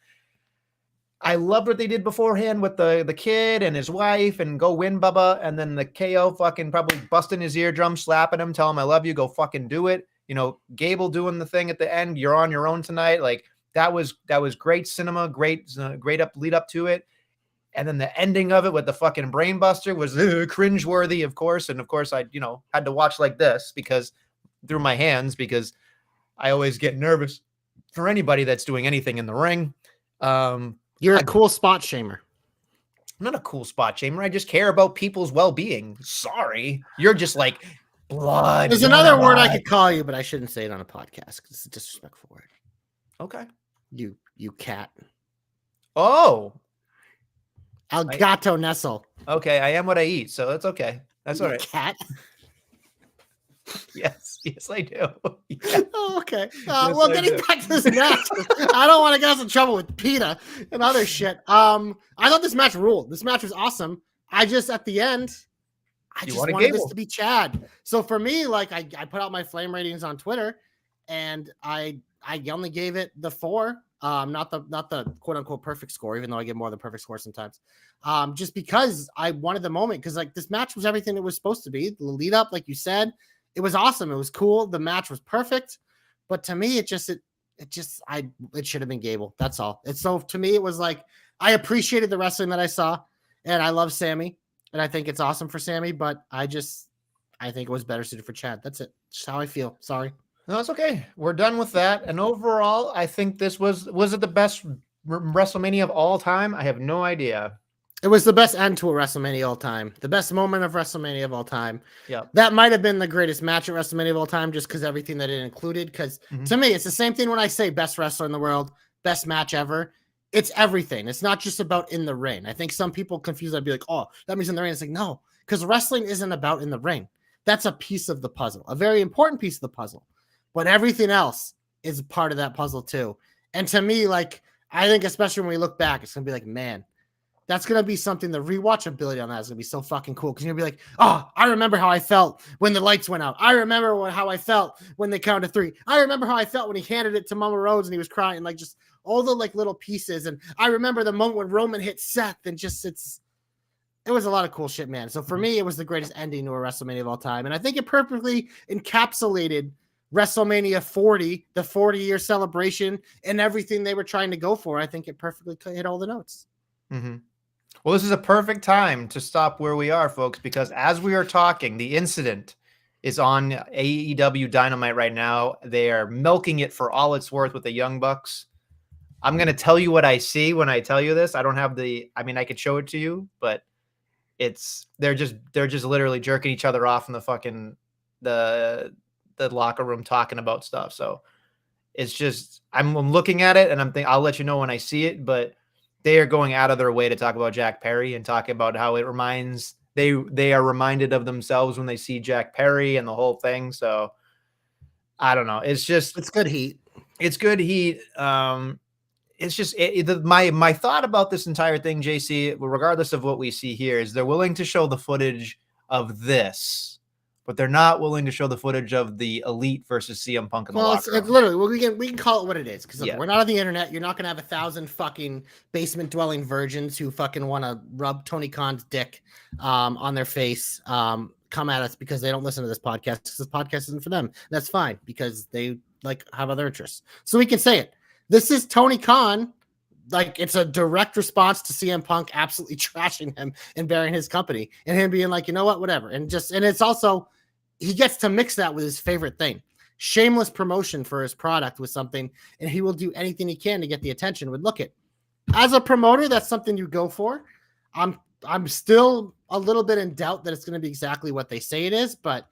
I loved what they did beforehand with the kid and his wife and go win Bubba. And then the KO fucking probably busting his eardrum, slapping him, telling him I love you, go fucking do it. You know, Gable doing the thing at the end. You're on your own tonight. Like, that was great cinema, great lead up to it. And then the ending of it with the fucking brain buster was cringeworthy, of course. And of course I, had to watch like this through my hands, because I always get nervous for anybody that's doing anything in the ring. You're a cool spot shamer. I'm not a cool spot shamer. I just care about people's well-being. Sorry. You're just like blood. There's another word I could call you, but I shouldn't say it on a podcast because it's a disrespectful word. Okay. You cat. Oh. El gato Nestle. Okay, I am what I eat, so that's okay. That's all right. Cat. Yes, I do. Yeah. Oh, okay. Well, getting back to this match, I don't want to get us in trouble with PETA and other shit. I thought this match ruled. This match was awesome. At the end, I just wanted this to be Chad. So for me, like I put out my flame ratings on Twitter, and I only gave it the 4. Not the quote unquote perfect score, even though I get more than perfect score sometimes. Just because I wanted the moment, because like this match was everything it was supposed to be. The lead up, like you said, it was awesome. It was cool. The match was perfect. But to me, it should have been Gable. That's all. So to me, it was like I appreciated the wrestling that I saw, and I love Sammy, and I think it's awesome for Sammy. But I think it was better suited for Chad. That's it. Just how I feel. Sorry. No, it's okay. We're done with that. And overall, I think this was it the best WrestleMania of all time? I have no idea. It was the best end to a WrestleMania all time. The best moment of WrestleMania of all time. Yeah. That might have been the greatest match at WrestleMania of all time, just because everything that it included. Because to me, it's the same thing when I say best wrestler in the world, best match ever. It's everything. It's not just about in the ring. I think some people confuse that. Be like, oh, that means in the ring. It's like, no, because wrestling isn't about in the ring. That's a piece of the puzzle, a very important piece of the puzzle. But everything else is part of that puzzle too. And to me, like, I think especially when we look back, it's going to be like, man, that's going to be something, the rewatchability on that is going to be so fucking cool. Because you're going to be like, oh, I remember how I felt when the lights went out. I remember how I felt when they counted 3. I remember how I felt when he handed it to Mama Rose and he was crying. Like, just all the like little pieces. And I remember the moment when Roman hit Seth, and just it was a lot of cool shit, man. So for me, it was the greatest ending to a WrestleMania of all time. And I think it perfectly encapsulated WrestleMania 40, the 40-year celebration, and everything they were trying to go for. I think it perfectly hit all the notes. Mm-hmm. Well, this is a perfect time to stop where we are, folks, because as we are talking, the incident is on AEW Dynamite right now. They are milking it for all it's worth with the Young Bucks. I'm going to tell you what I see when I tell you this. I don't have I could show it to you, but they're just literally jerking each other off in the fucking the locker room talking about stuff. So it's just, I'm looking at it and I'm thinking, I'll let you know when I see it, but they are going out of their way to talk about Jack Perry and talk about how it reminds, they are reminded of themselves when they see Jack Perry and the whole thing. So I don't know. It's good heat. It's good heat. It's just my thought about this entire thing, JC, regardless of what we see here, is they're willing to show the footage of this, but they're not willing to show the footage of the Elite versus CM Punk in the locker room. It's literally, we can call it what it is, because we're not on the internet. You're not going to have 1,000 fucking basement dwelling virgins who fucking want to rub Tony Khan's dick on their face come at us because they don't listen to this podcast, because this podcast isn't for them. That's fine, because they like have other interests. So we can say it. This is Tony Khan. Like, it's a direct response to CM Punk absolutely trashing him and burying his company, and him being like, you know what, whatever. And it's also, he gets to mix that with his favorite thing, shameless promotion for his product with something, and he will do anything he can to get the attention. Would look at, as a promoter, that's something you go for. I'm still a little bit in doubt that it's going to be exactly what they say it is, but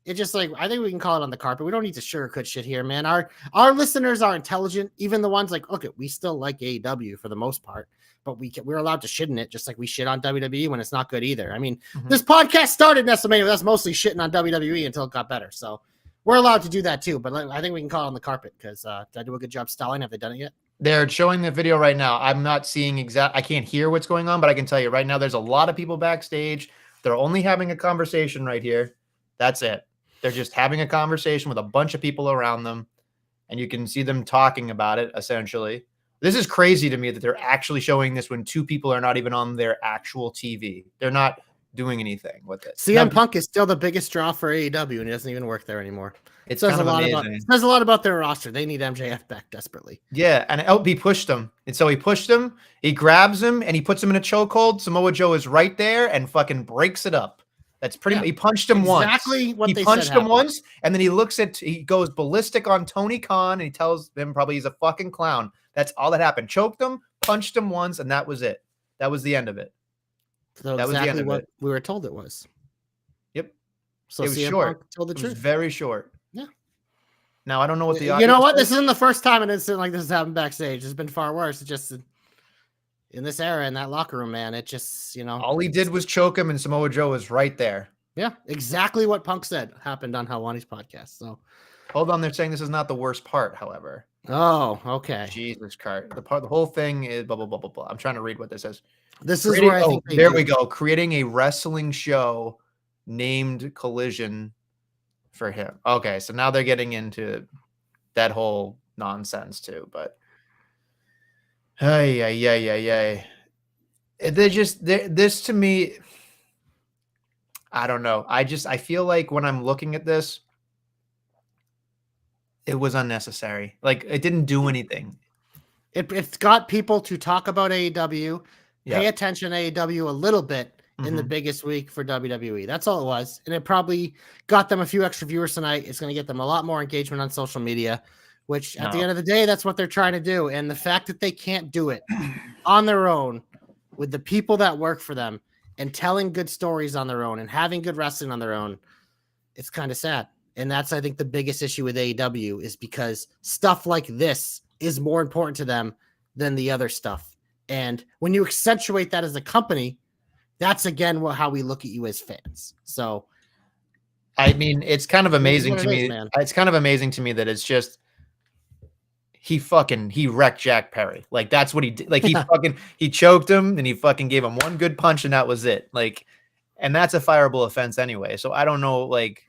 It's just like, I think we can call it on the carpet. We don't need to sugarcoat shit here, man. Our listeners are intelligent, even the ones like, okay, we still like AEW for the most part, but we're allowed to shit in it, just like we shit on WWE when it's not good either. I mean, this podcast started Nestlemania, that's mostly shitting on WWE until it got better. So we're allowed to do that too, but I think we can call it on the carpet because did I do a good job stalling? Have they done it yet? They're showing the video right now. I'm not seeing I can't hear what's going on, but I can tell you right now, there's a lot of people backstage. They're only having a conversation right here. That's it. They're just having a conversation with a bunch of people around them, and you can see them talking about it, essentially. This is crazy to me that they're actually showing this when two people are not even on their actual TV. They're not doing anything with it. CM Punk is still the biggest draw for AEW, and he doesn't even work there anymore. It says a lot about their roster. They need MJF back desperately. Yeah, and LB pushed him. And so he pushed him, he grabs him, and he puts him in a chokehold. Samoa Joe is right there and fucking breaks it up. That's pretty much, he punched him once. Exactly what he punched him once, and then he goes ballistic on Tony Khan, and he tells him probably he's a fucking clown. That's all that happened. Choked him, punched him once, and that was it. That was the end of it. So that exactly was what we were told it was. Yep. So it was short. Told the truth. Very short. Yeah. Now I don't know what the you know what? This isn't the first time an incident like this has happened backstage. It's been far worse. It's just in this era in that locker room, man. It just all he did was choke him, and Samoa Joe was right there. Yeah, exactly what Punk said happened on Helwani's podcast. So hold on, they're saying this is not the worst part, however. Oh, okay. Jesus Christ. The whole thing is blah blah blah blah blah. I'm trying to read what this says. This is where I think there we go. Creating a wrestling show named Collision for him. Okay, so now they're getting into that whole nonsense too, but hey. This to me, I don't know. I feel like when I'm looking at this, it was unnecessary. Like it didn't do anything. It's got people to talk about AEW, pay attention to AEW a little bit in the biggest week for WWE. That's all it was. And it probably got them a few extra viewers tonight. It's going to get them a lot more engagement on social media, which at the end of the day, that's what they're trying to do. And the fact that they can't do it on their own with the people that work for them and telling good stories on their own and having good wrestling on their own, it's kind of sad. And that's, I think, the biggest issue with AEW is because stuff like this is more important to them than the other stuff. And when you accentuate that as a company, that's, again, how we look at you as fans. So, I mean, it's kind of amazing to me. It's kind of amazing to me that it's just he wrecked Jack Perry. Like that's what he did. Like he choked him and he fucking gave him one good punch and that was it. Like, and that's a fireable offense anyway. So I don't know, like,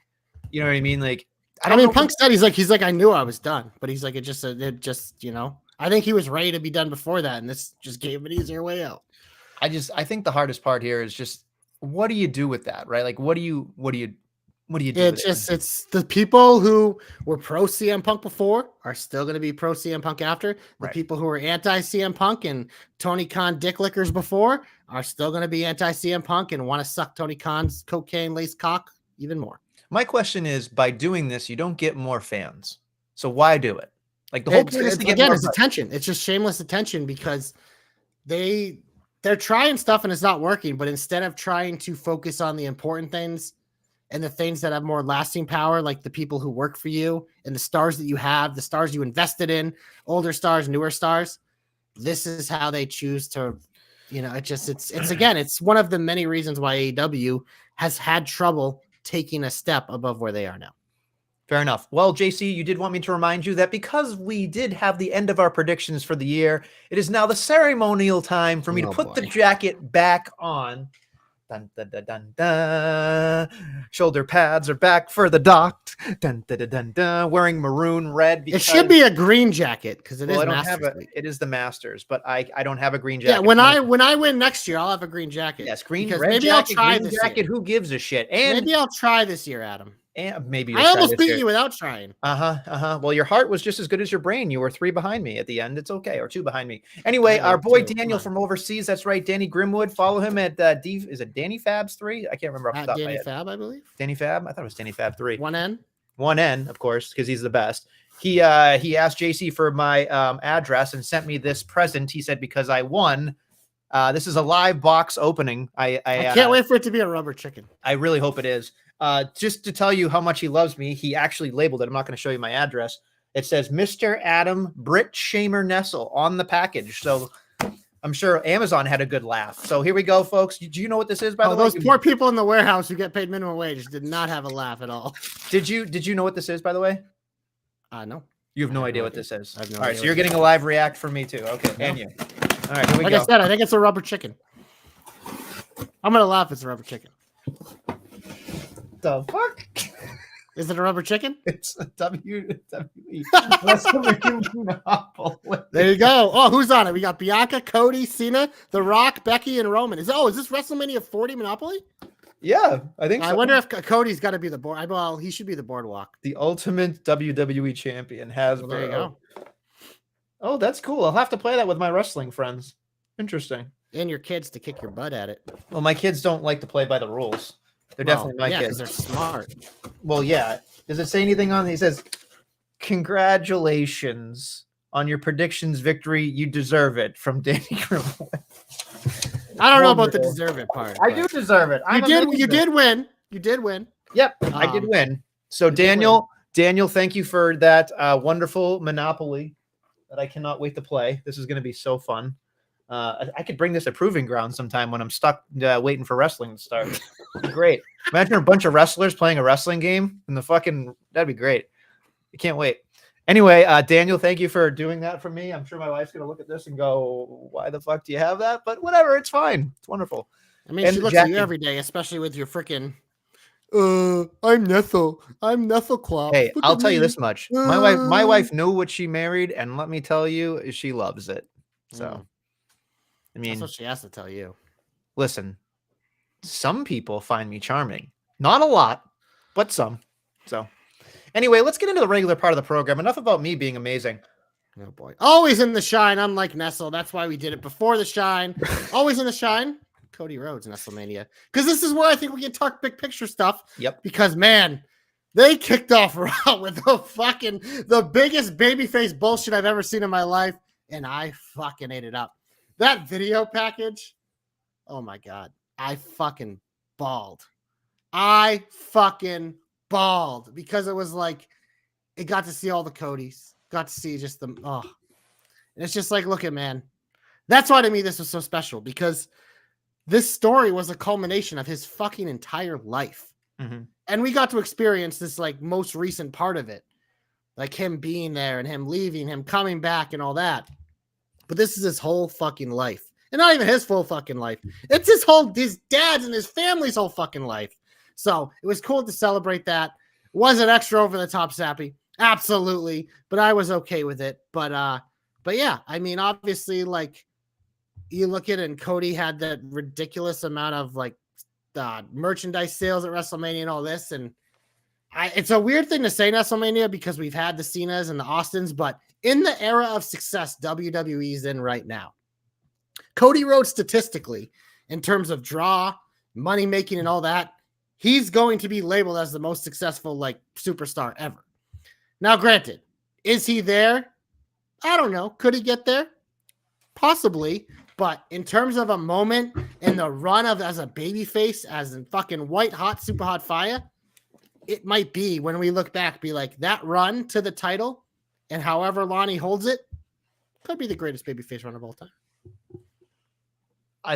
you know what I mean? Like, I mean, Punk said he's like, I knew I was done, but he's like, it just, I think he was ready to be done before that. And this just gave him an easier way out. I think the hardest part here is just, what do you do with that? Right? Like, what do you do? It's the people who were pro CM Punk before are still going to be pro CM Punk after. The people who were anti CM Punk and Tony Khan dick lickers before are still going to be anti CM Punk and want to suck Tony Khan's cocaine laced cock even more. My question is, by doing this, you don't get more fans. So why do it? Like the whole thing is to get more attention. It's just shameless attention because they're trying stuff and it's not working. But instead of trying to focus on the important things and the things that have more lasting power, like the people who work for you and the stars that you have, the stars you invested in, older stars, newer stars, this is how they choose to, it's one of the many reasons why AEW has had trouble taking a step above where they are now. Fair enough. Well, JC, you did want me to remind you that because we did have the end of our predictions for the year, it is now the ceremonial time for me to put the jacket back on. Dun, dun, dun, dun, dun. Shoulder pads are back for the docked. Dun, dun, dun, dun, dun. Wearing maroon red. It should be a green jacket because it is Masters Week. It is the Masters, but I don't have a green jacket. Yeah, when I win next year, I'll have a green jacket. Yes, green, red maybe jacket, I'll try green this jacket. Year. Who gives a shit? And maybe I'll try this year, Adam. And maybe I almost beat you without trying. Well, your heart was just as good as your brain. You were 3 behind me at the end. It's okay, or 2 behind me. Anyway, our boy Daniel from overseas. That's right, Danny Grimwood. Follow him at is it Danny Fabs 3? I can't remember. Danny Fab, I believe. Danny Fab. I thought it was Danny Fab 3. 1N, of course, because he's the best. He asked JC for my address and sent me this present. He said because I won. This is a live box opening. I can't wait for it to be a rubber chicken. I really hope it is. Just to tell you how much he loves me, he actually labeled it. I'm not going to show you my address. It says Mr. Adam Britt Shamer Nessel on the package. So I'm sure Amazon had a good laugh. So here we go, folks. Do you know what this is, by the way? Those poor people in the warehouse who get paid minimum wage did not have a laugh at all. Did you know what this is, by the way? No. You have no idea what this is. I have no all right, idea so you're getting a live react from me too. Okay, and you. All right, here we go. Like I said, I think it's a rubber chicken. I'm gonna laugh. It's a rubber chicken. The fuck? Is it a rubber chicken? It's a WWE. There you go. Oh, who's on it? We got Bianca, Cody, Cena, The Rock, Becky, and Roman. Is this WrestleMania 40 Monopoly? Yeah, I think so. I wonder if Cody's got to be the board. Well, he should be the boardwalk. The ultimate WWE champion has. Well, there you go. Oh, that's cool. I'll have to play that with my wrestling friends. Interesting. And your kids to kick your butt at it. Well, my kids don't like to play by the rules. They're definitely my kids. They're smart. Well, yeah. Does it say anything on it? He says, congratulations on your predictions victory. You deserve it, from Danny Grimwood. I don't know about the deserve it part. I do deserve it. You did win. You did win. Yep, I did win. So Daniel, thank you for that wonderful Monopoly that I cannot wait to play. This is going to be so fun. I could bring this at Proving Ground sometime when I'm stuck waiting for wrestling to start. Great. Imagine a bunch of wrestlers playing a wrestling game in the that'd be great. I can't wait. Anyway, Daniel, thank you for doing that for me. I'm sure my wife's going to look at this and go, why the fuck do you have that? But whatever, it's fine. It's wonderful. I mean, she looks at you every day, especially with your freaking, I'm Nethel. I'm Nethel. Hey, I'll tell you this much. My wife knew what she married, and let me tell you, she loves it. So, I mean, that's what she has to tell you. Listen, some people find me charming. Not a lot, but some. So, anyway, let's get into the regular part of the program. Enough about me being amazing. Oh, boy. Always in the shine, unlike Nessel. That's why we did it before the shine. Always in the shine. Cody Rhodes, Nestlemania. Because this is where I think we can talk big picture stuff. Yep. Because, man, they kicked off Raw with the biggest babyface bullshit I've ever seen in my life. And I fucking ate it up. That video package. Oh, my God. I fucking bawled. Because it was like, it got to see all the Codys. Got to see just the, And it's just like, look at, man. That's why to me this was so special, because this story was a culmination of his fucking entire life. Mm-hmm. And we got to experience this like most recent part of it. Like him being there and him leaving, him coming back and all that. But this is his whole fucking life. And not even his full fucking life. It's his dad's and his family's whole fucking life. So it was cool to celebrate that. Was it extra over the top sappy? Absolutely. But I was okay with it. But yeah, I mean, obviously, like, you look at it, and Cody had that ridiculous amount of like merchandise sales at WrestleMania and all this. And it's a weird thing to say WrestleMania because we've had the Cenas and the Austins, but in the era of success WWE's in right now, Cody Rhodes statistically, in terms of draw, money making, and all that, he's going to be labeled as the most successful like superstar ever. Now, granted, is he there? I don't know. Could he get there? Possibly. But in terms of a moment in the run of as a babyface, as in fucking white hot, super hot fire, it might be, when we look back, be like that run to the title and however long he holds it could be the greatest babyface run of all time.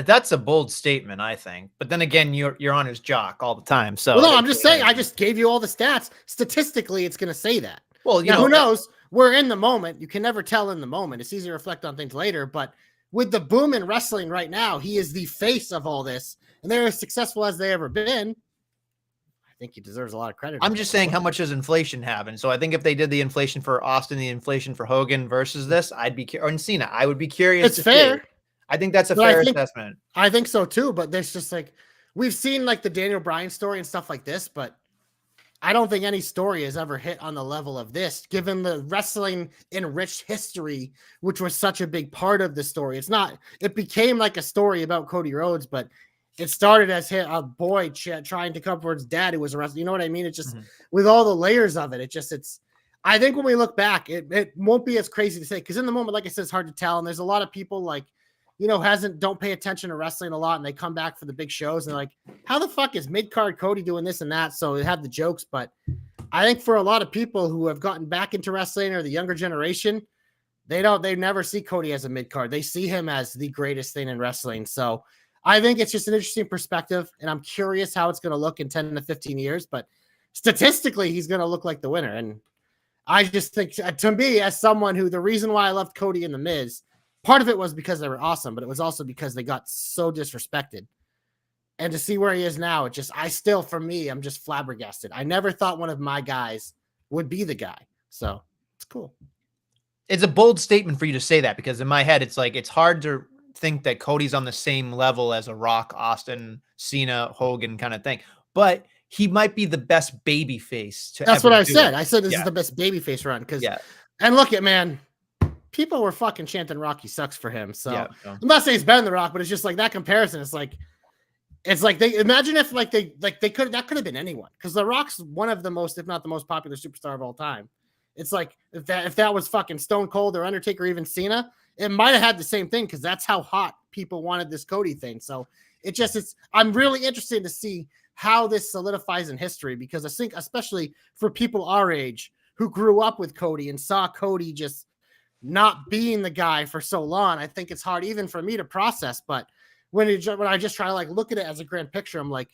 That's a bold statement, I think. But then again, you're on his jock all the time. So well, no, I'm just saying. I just gave you all the stats. Statistically, it's going to say that. Well, now, who knows? We're in the moment. You can never tell in the moment. It's easy to reflect on things later. But with the boom in wrestling right now, he is the face of all this, and they're as successful as they ever been. I think he deserves a lot of credit. I'm just saying, how much does inflation have? And so I think if they did the inflation for Austin, the inflation for Hogan versus this, or in Cena, I would be curious. It's fair. I think that's a fair assessment. I think so too, but there's just like, we've seen like the Daniel Bryan story and stuff like this, but I don't think any story has ever hit on the level of this, given the wrestling enriched history, which was such a big part of the story. It became like a story about Cody Rhodes, but it started as a boy trying to come for his dad who was a wrestler. You know what I mean? It's just with all the layers of it, I think when we look back, it won't be as crazy to say, because in the moment, like I said, it's hard to tell. And there's a lot of people like don't pay attention to wrestling a lot, and they come back for the big shows and they're like, how the fuck is mid-card Cody doing this and that? So they have the jokes, but I think for a lot of people who have gotten back into wrestling or the younger generation, they never see Cody as a mid-card. They see him as the greatest thing in wrestling. So I think it's just an interesting perspective, and I'm curious how it's going to look in 10 to 15 years, but statistically, he's going to look like the winner. And I just think, to me, as someone who, the reason why I loved Cody and The Miz, part of it was because they were awesome, but it was also because they got so disrespected. And to see where he is now, for me, I'm just flabbergasted. I never thought one of my guys would be the guy. So it's cool. It's a bold statement for you to say that, because in my head, it's like, it's hard to think that Cody's on the same level as a Rock, Austin, Cena, Hogan kind of thing. But he might be the best baby face to That's what I said. It. I said this is the best baby face run. And look at, man, people were fucking chanting Rocky sucks for him. So I'm not saying he's better than The Rock, but it's just like that comparison. It's like they imagine if that could have been anyone, because The Rock's one of the most, if not the most popular superstar of all time. It's like if that was fucking Stone Cold or Undertaker or even Cena, it might have had the same thing, because that's how hot people wanted this Cody thing. So I'm really interested to see how this solidifies in history, because I think especially for people our age who grew up with Cody and saw Cody just not being the guy for so long, I think it's hard even for me to process. But when I just try to like look at it as a grand picture, I'm like,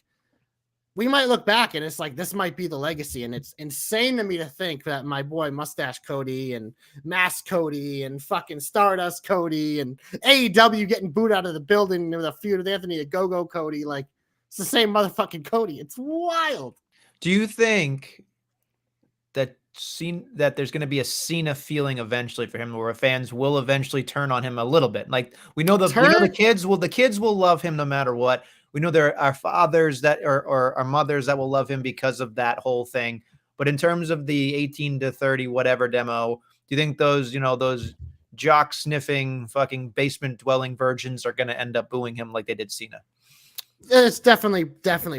we might look back and it's like, this might be the legacy. And it's insane to me to think that my boy Mustache Cody and Mask Cody and fucking Stardust Cody and AEW getting booed out of the building with a feud with Anthony Go-Go Cody, like, it's the same motherfucking Cody. It's wild. Do you think that there's going to be a Cena feeling eventually for him, where fans will eventually turn on him a little bit? Like, we know the kids will love him no matter what. We know there are fathers that or our mothers that will love him because of that whole thing. But in terms of the 18 to 30 whatever demo, do you think those jock sniffing fucking basement dwelling virgins are going to end up booing him like they did Cena? It's definitely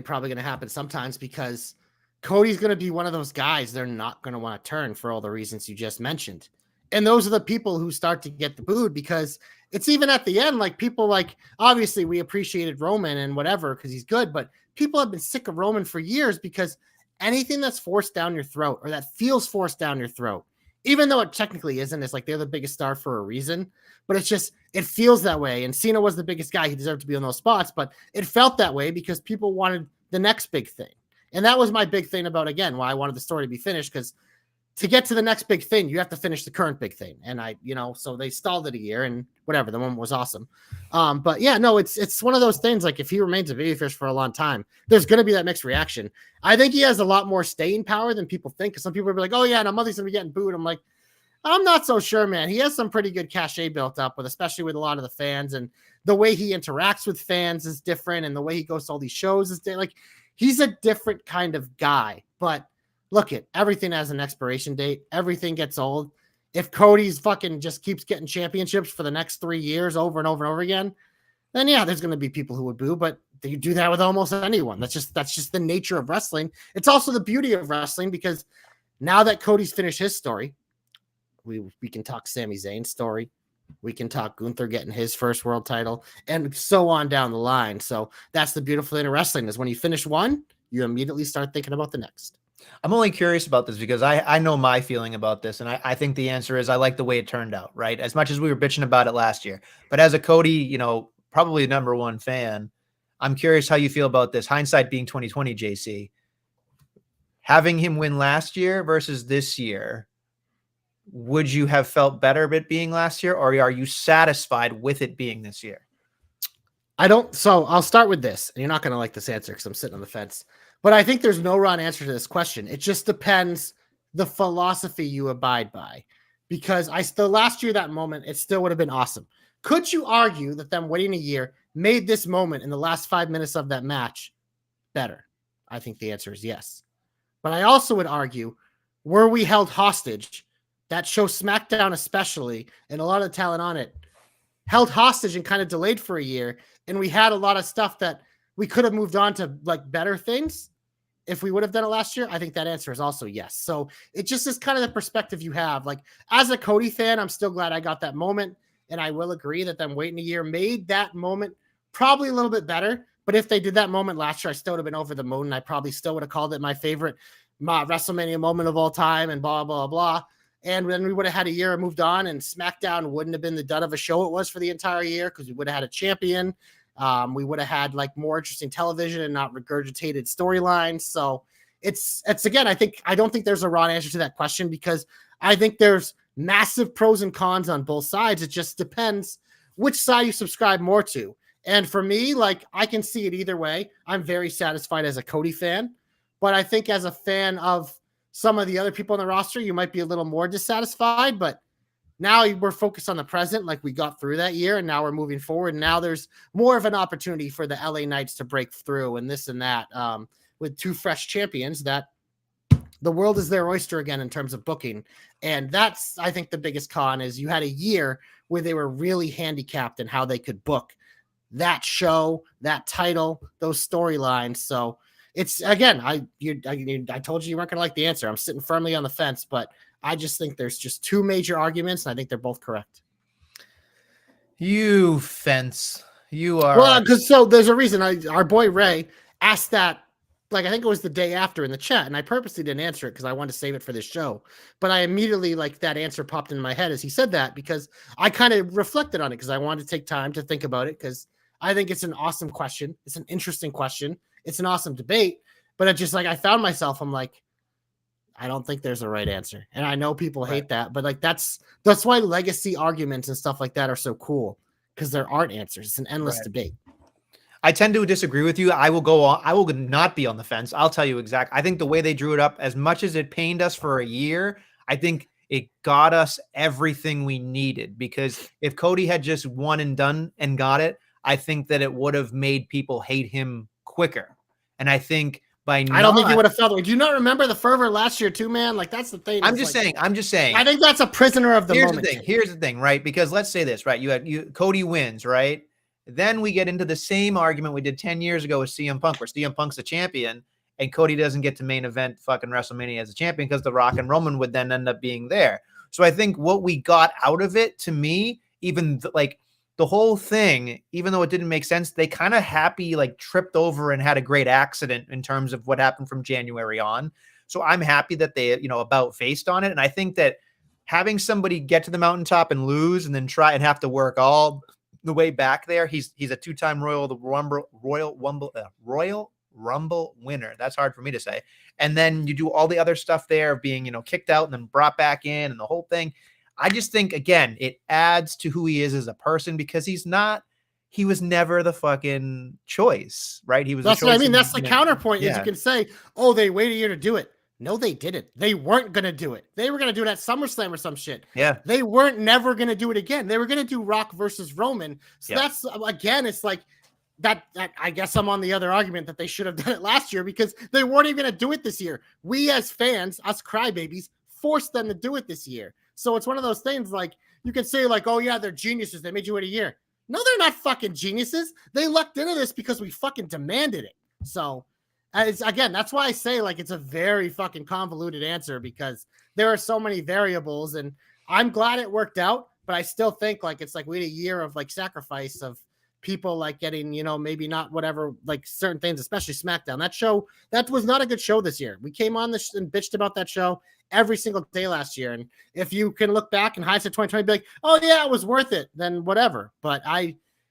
probably going to happen sometimes, because Cody's going to be one of those guys they're not going to want to turn for all the reasons you just mentioned. And those are the people who start to get the booed, because it's even at the end, like, people, like, obviously we appreciated Roman and whatever because he's good, but people have been sick of Roman for years, because anything that's forced down your throat or that feels forced down your throat, even though it technically isn't, it's like they're the biggest star for a reason, but it feels that way. And Cena was the biggest guy. He deserved to be on those spots, but it felt that way because people wanted the next big thing. And that was my big thing about, again, why I wanted the story to be finished, because to get to the next big thing, you have to finish the current big thing. And so they stalled it a year and whatever. The moment was awesome. But yeah, no, it's one of those things. Like, if he remains a babyface for a long time, there's going to be that mixed reaction. I think he has a lot more staying power than people think. Cause some people will be like, oh yeah, no, Mother's going to be getting booed. I'm like, I'm not so sure, man. He has some pretty good cachet built up with, especially with a lot of the fans, and the way he interacts with fans is different. And the way he goes to all these shows is different. Like, he's a different kind of guy, but look, everything has an expiration date. Everything gets old. If Cody's fucking just keeps getting championships for the next 3 years over and over and over again, then yeah, there's going to be people who would boo, but you do that with almost anyone. That's just the nature of wrestling. It's also the beauty of wrestling, because now that Cody's finished his story, we can talk Sami Zayn's story. We can talk Gunther getting his first world title, and so on down the line. So that's the beautiful thing of wrestling, is when you finish one, you immediately start thinking about the next. I'm only curious about this because I know my feeling about this, and I think the answer is I like the way it turned out, right? As much as we were bitching about it last year. But as a Cody, probably number one fan, I'm curious how you feel about this. Hindsight being 2020, JC. Having him win last year versus this year, would you have felt better of it being last year, or are you satisfied with it being this year? So I'll start with this, and you're not going to like this answer because I'm sitting on the fence. But I think there's no wrong answer to this question. It just depends the philosophy you abide by. Because the last year, that moment, it still would have been awesome. Could you argue that them waiting a year made this moment in the last 5 minutes of that match better? I think the answer is yes. But I also would argue, were we held hostage, that show SmackDown especially, and a lot of the talent on it, held hostage and kind of delayed for a year, and we had a lot of stuff that we could have moved on to, like, better things if we would have done it last year? I think that answer is also yes. So it just is kind of the perspective you have. Like, as a Cody fan, I'm still glad I got that moment. And I will agree that them waiting a year made that moment probably a little bit better. But if they did that moment last year, I still would have been over the moon. And I probably still would have called it my favorite WrestleMania moment of all time and blah, blah, blah. And then we would have had a year and moved on, and SmackDown wouldn't have been the dud of a show it was for the entire year, because we would have had a champion. We would have had like more interesting television and not regurgitated storylines. So it's again, I don't think there's a raw answer to that question, because I think there's massive pros and cons on both sides. It just depends which side you subscribe more to. And for me, like, I can see it either way. I'm very satisfied as a Cody fan, but I think as a fan of some of the other people on the roster, you might be a little more dissatisfied. But now we're focused on the present, like we got through that year, and now we're moving forward. And now there's more of an opportunity for the LA Knights to break through and this and that, with two fresh champions, that the world is their oyster again in terms of booking. And that's, I think, the biggest con is you had a year where they were really handicapped in how they could book that show, that title, those storylines. So it's, again, I told you weren't going to like the answer. I'm sitting firmly on the fence, but I just think there's just two major arguments, and I think they're both correct. You fence. You are. Well, because so there's a reason. Our boy Ray asked that, like, I think it was the day after in the chat, and I purposely didn't answer it because I wanted to save it for this show. But I immediately, like, that answer popped in my head as he said that, because I kind of reflected on it, because I wanted to take time to think about it, because I think it's an awesome question. It's an interesting question. It's an awesome debate. But it just, like, I found myself, I'm like, I don't think there's a right answer. And I know people hate that, but like that's why legacy arguments and stuff like that are so cool, because there aren't answers. It's an endless debate. I tend to disagree with you. I will go on. I will not be on the fence. I'll tell you exactly. I think the way they drew it up, as much as it pained us for a year, I think it got us everything we needed, because if Cody had just won and done and got it, I think that it would have made people hate him quicker. And I think I don't think you would have felt it. Do you not remember the fervor last year too, man? Like, that's the thing. I'm just saying. I think that's a prisoner of the moment. Here's the thing, right? Because let's say this, right? Cody wins, right? Then we get into the same argument we did 10 years ago with CM Punk, where CM Punk's a champion and Cody doesn't get to main event fucking WrestleMania as a champion, because The Rock and Roman would then end up being there. So I think what we got out of it, to me, even like the whole thing, even though it didn't make sense, they kind of like tripped over and had a great accident in terms of what happened from January on. So I'm happy that they, about faced on it. And I think that having somebody get to the mountaintop and lose and then try and have to work all the way back there. He's a two-time Royal Rumble winner. That's hard for me to say. And then you do all the other stuff there of being, kicked out and then brought back in and the whole thing. I just think, again, it adds to who he is as a person, because he was never the fucking choice, right? He was. That's what I mean. That's the counterpoint. Is you can say, oh, they waited a year to do it. No, they didn't. They weren't going to do it. They were going to do it at SummerSlam or some shit. Yeah. They weren't never going to do it again. They were going to do Rock versus Roman. So that's, again, it's like that. I guess I'm on the other argument that they should have done it last year, because they weren't even going to do it this year. We as fans, us crybabies, forced them to do it this year. So it's one of those things, like, you can say, like, oh yeah, they're geniuses. They made you wait a year. No, they're not fucking geniuses. They lucked into this because we fucking demanded it. So again, that's why I say, like, it's a very fucking convoluted answer, because there are so many variables, and I'm glad it worked out, but I still think, like, it's like we had a year of, like, sacrifice of people, like, getting, maybe not whatever, like, certain things, especially SmackDown. That was not a good show this year. We came on this and bitched about that show every single day last year. And if you can look back in hindsight 2020, be like, oh yeah, it was worth it, then whatever. But